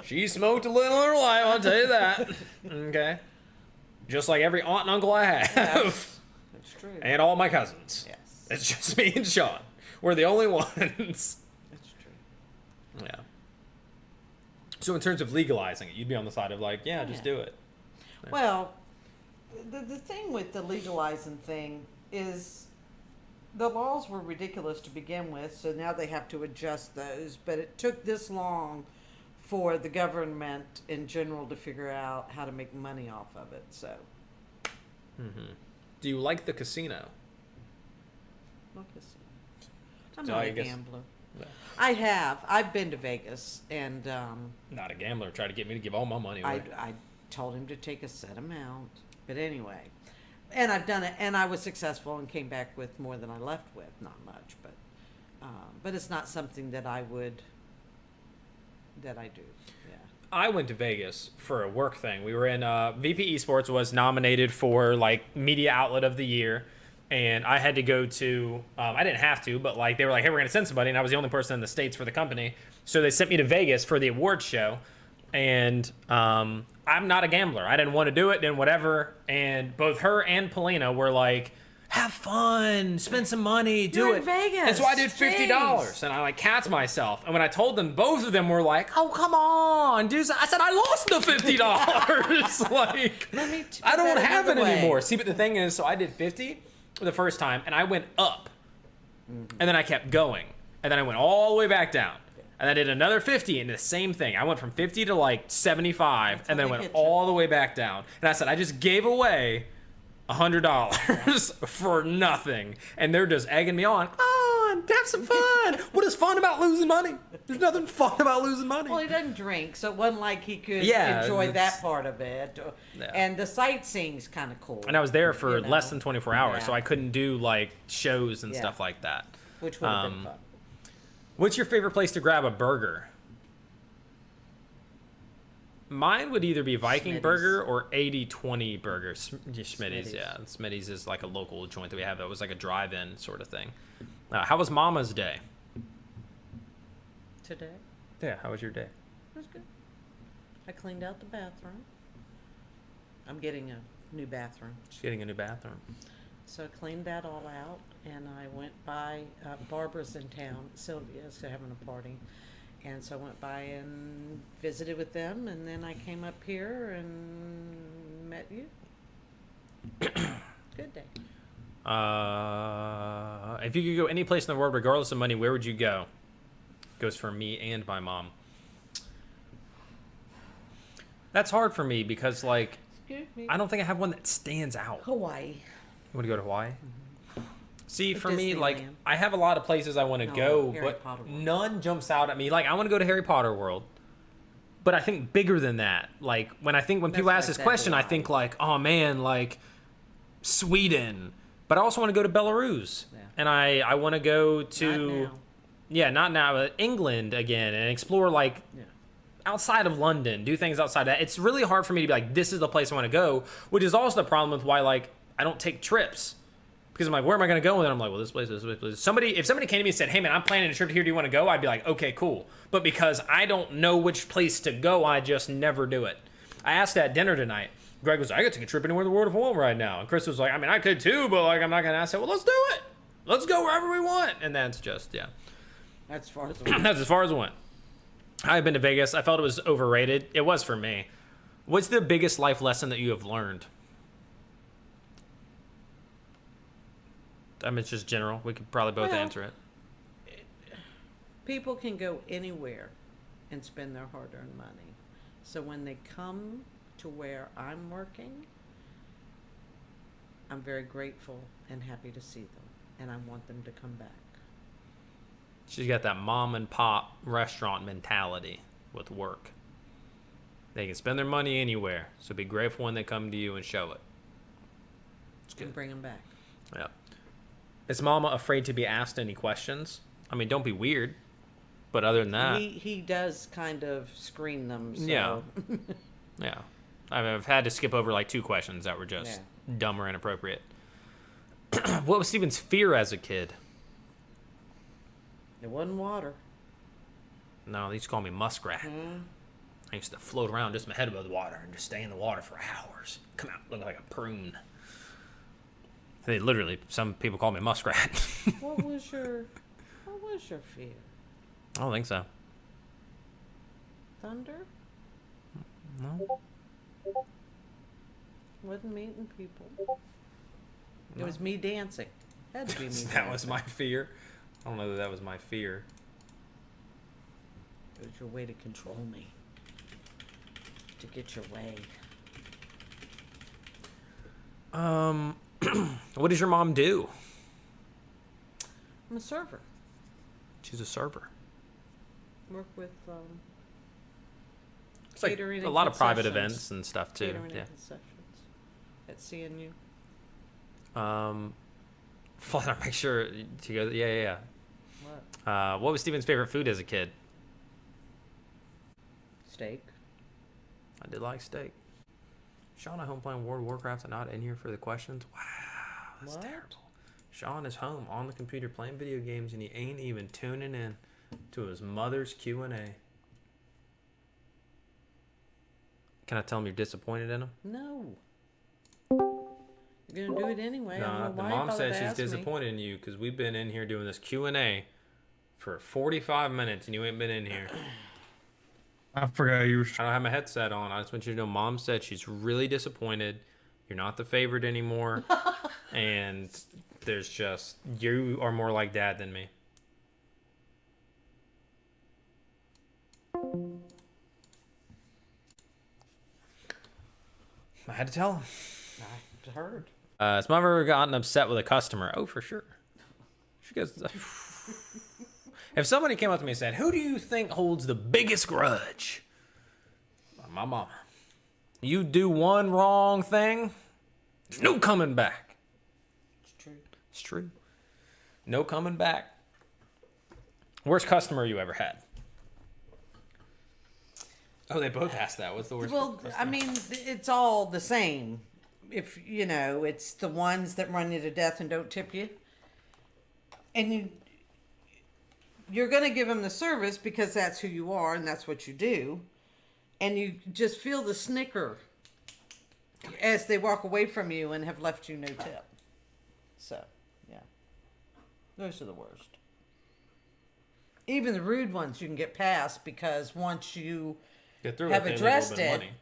She smoked a little in her life, I'll tell you that. Okay? Just like every aunt and uncle I have. That's true. And all my cousins. Yes. It's just me and Sean. We're the only ones. That's true. Yeah. So in terms of legalizing it, you'd be on the side of like, yeah, just do it. Well, the thing with the legalizing thing is the laws were ridiculous to begin with, so now they have to adjust those. But it took this long for the government in general to figure out how to make money off of it. So, Do you like the casino? look, I'm So not I a guess- gambler. Yeah. I have. I've been to Vegas, and Not a gambler. Try to get me to give all my money away. I told him to take a set amount. But anyway, And I've done it, and I was successful and came back with more than I left with. Not much, but it's not something that I do. Yeah. I went to Vegas for a work thing. We were in VP Esports was nominated for like media outlet of the year, and I had to go to. I didn't have to, but like they were like, "Hey, we're gonna send somebody," and I was the only person in the States for the company, so they sent me to Vegas for the awards show, and I'm not a gambler. I didn't want to do it, and whatever. And both her and Pina were like, "Have fun, spend some money, do You're it." in Vegas. And so I did $50, and I like catch myself. And when I told them, both of them were like, "Oh, come on, dude!" I said, "I lost the $50. Like, I don't have it anymore." See, but the thing is, so I did 50 the first time, and I went up, and then I kept going, and then I went all the way back down. And I did another 50 and the same thing. I went from 50 to like 75 and then went all the way back down. And I said, I just gave away $100 for nothing. And they're just egging me on. Come on, have some fun. What is fun about losing money? There's nothing fun about losing money. Well, he doesn't drink, so it wasn't like he could Yeah, enjoy it's- that part of it. Yeah. And the sightseeing's kind of cool. And I was there for you know. less than 24 hours, Yeah. so I couldn't do like shows and Yeah. stuff like that. Which would have been fun. What's your favorite place to grab a burger? Mine would either be Viking Smitty's. Burger or 80/20 Burger. Smitty's, Smitty's. yeah. Smitty's is like a local joint that we have that was like a drive-in sort of thing. How was Mama's day? Today, Yeah, how was your day? it was good. I cleaned out the bathroom. I'm getting a new bathroom. She's getting a new bathroom. So I cleaned that all out, and I went by Barbara's in town. Sylvia's having a party. And so I went by and visited with them, and then I came up here and met you. Good day. If you could go any place in the world, regardless of money, where would you go? Goes for me and my mom. That's hard for me because, like, Excuse me. I don't think I have one that stands out. Hawaii. You want to go to Hawaii? See, for me, like, Disneyland. I have a lot of places I want to No, go, Harry but Potter World. none jumps out at me. Like, I want to go to Harry Potter World, but I think bigger than that. Like, when people That's ask what this I said, question, I Hawaii. think like, oh man, like Sweden. But I also want to go to Belarus, Yeah. and I want to go to, Not now. yeah, not now, but England again, and explore like Yeah. outside of London, do things outside of that. It's really hard for me to be like, this is the place I want to go, which is also the problem with why like I don't take trips. Because I'm like, where am I going to go? And then I'm like, well, this place. If somebody came to me and said, hey man, I'm planning a trip here, do you want to go? I'd be like, okay, cool. But because I don't know which place to go, I just never do it. I asked at dinner tonight. Greg was like, I could take a trip anywhere in the world if I want right now. And Chris was like, I mean, I could too, but like, I'm not going to. I said, well, let's do it. Let's go wherever we want. And that's just, yeah. That's as far as That's as far as it went. I've been to Vegas. I felt it was overrated. It was for me. What's the biggest life lesson that you have learned? I mean, it's just general. We could probably both Well, answer it. people can go anywhere and spend their hard-earned money. So when they come to where I'm working, I'm very grateful and happy to see them, and I want them to come back. She's got that mom and pop restaurant mentality with work. They can spend their money anywhere, so be grateful when they come to you and show it. It's And good. bring them back. Yeah. Is Mama afraid to be asked any questions? I mean, don't be weird. But other than that, He does kind of screen them. So. Yeah. yeah. I've had to skip over like 2 questions that were just dumb or inappropriate. What was Steven's fear as a kid? It wasn't water. No, they used to call me muskrat. I used to float around just my head above the water and just stay in the water for hours. Come out looking like a prune. They literally, some people call me muskrat. What was your fear? I don't think so. Thunder? No. Wasn't meeting people. It was me dancing. Had to be me That dancing. was my fear. I don't know that was my fear. It was your way to control me. To get your way. What does your mom do? I'm a server. She's a server. Work with It's like catering a and lot of private concessions. events and stuff too. catering Yeah. and concessions at CNU. Hold on, make sure she goes. Yeah. What? What was Steven's favorite food as a kid? Steak. I did like steak. Sean at home playing World of Warcraft and not in here for the questions. Wow, that's What? terrible. Sean is home on the computer playing video games and he ain't even tuning in to his mother's Q&A. Can I tell him you're disappointed in him? No. You're gonna do it anyway. I don't No, know the why mom you says bothered to she's ask me. disappointed in you because we've been in here doing this Q&A for 45 minutes and you ain't been in here. I forgot you were. I don't have my headset on. I just want you to know Mom said she's really disappointed. You're not the favorite anymore. And there's just, you are more like Dad than me. I had to tell him. I heard. Has Mom ever gotten upset with a customer? Oh, for sure. She goes, if somebody came up to me and said, who do you think holds the biggest grudge? My mama. You do one wrong thing, there's no coming back. It's true. It's true. No coming back. Worst customer you ever had? Oh, they both asked that. What's the worst Well, customer? I mean, it's all the same. If, you know, it's the ones that run you to death and don't tip you. And you're going to give them the service because that's who you are and that's what you do. And you just feel the snicker as they walk away from you and have left you no tip. So, yeah. Those are the worst. Even the rude ones you can get past because once you Get through have it, they leave a addressed little bit of it, money.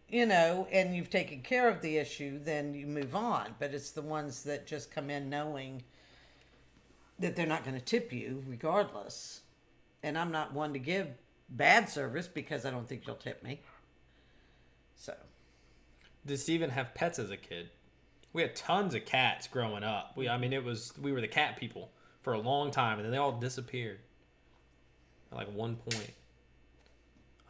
you know, and you've taken care of the issue, then you move on. But it's the ones that just come in knowing that they're not going to tip you regardless. And I'm not one to give bad service because I don't think you'll tip me. So. Did Steven have pets as a kid? We had tons of cats growing up. We were the cat people for a long time, and then they all disappeared at like one point.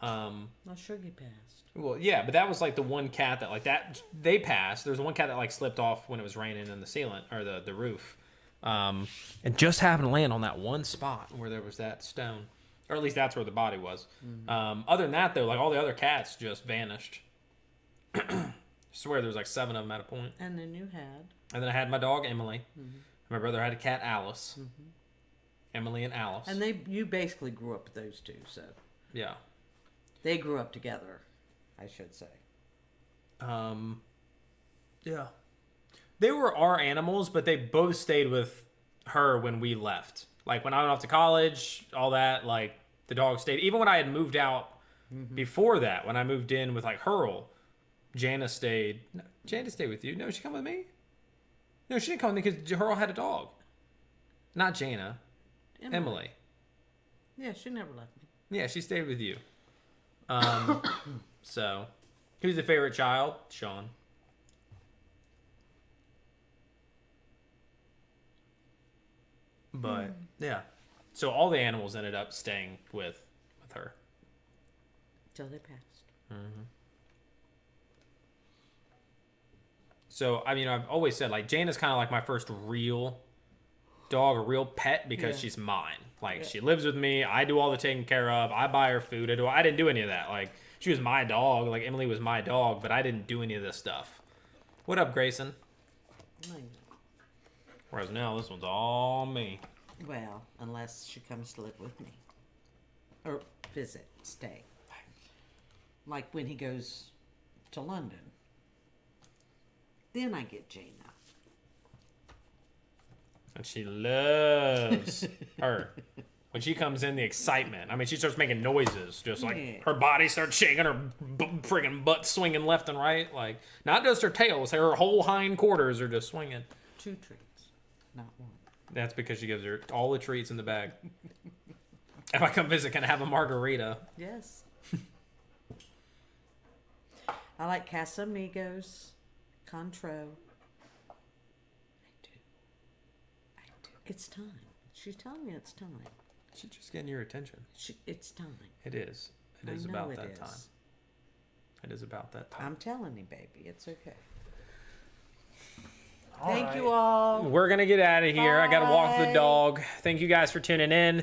Well, Sugar passed. Well, yeah, but that was like the one cat that like that they passed. There was one cat that like slipped off when it was raining in the ceiling or the roof, and just happened to land on that one spot where there was that stone, or at least that's where the body was. Other than that, though, like all the other cats just vanished. I swear there was like 7 of them at a point. And then you had. And then I had my dog Emily. My brother had a cat Alice. Emily and Alice. And you basically grew up with those two, so. Yeah. They grew up together, I should say. Yeah. They were our animals, but they both stayed with her when we left. Like when I went off to college, all that, like the dog stayed. Even when I had moved out before that, when I moved in with like Hurl, Jana stayed. No, Jana stayed with you. No, she come with me. No, she didn't come with me because Hurl had a dog. Not Jana. Emily. Yeah, she never left me. Yeah, she stayed with you. So, who's the favorite child? Sean. But yeah, so all the animals ended up staying with her. Till they passed. So I mean, I've always said like Jane is kind of like my first real dog, a real pet because she's mine. Like she lives with me. I do all the taking care of. I buy her food. I didn't do any of that. Like she was my dog. Like Emily was my dog, but I didn't do any of this stuff. What up, Grayson? Whereas now this one's all me. Well, unless she comes to live with me. Or visit, stay. Like when he goes to London. Then I get Jane out. And she loves her. When she comes in, the excitement. I mean, she starts making noises. Just like her body starts shaking, her friggin' butt swinging left and right. Like, not just her tail, it's her whole hind quarters are just swinging. 2 treats, not 1. That's because she gives her all the treats in the bag. If I come visit, can I have a margarita? Yes. I like Casamigos, Contro. I do. It's time. She's telling me it's time. She's just getting your attention. It's time. It is. It is about that time. It is about that time. I'm telling you, baby, it's okay. Thank you all. We're gonna get out of here. I gotta walk the Bye. dog. Thank you guys for tuning in.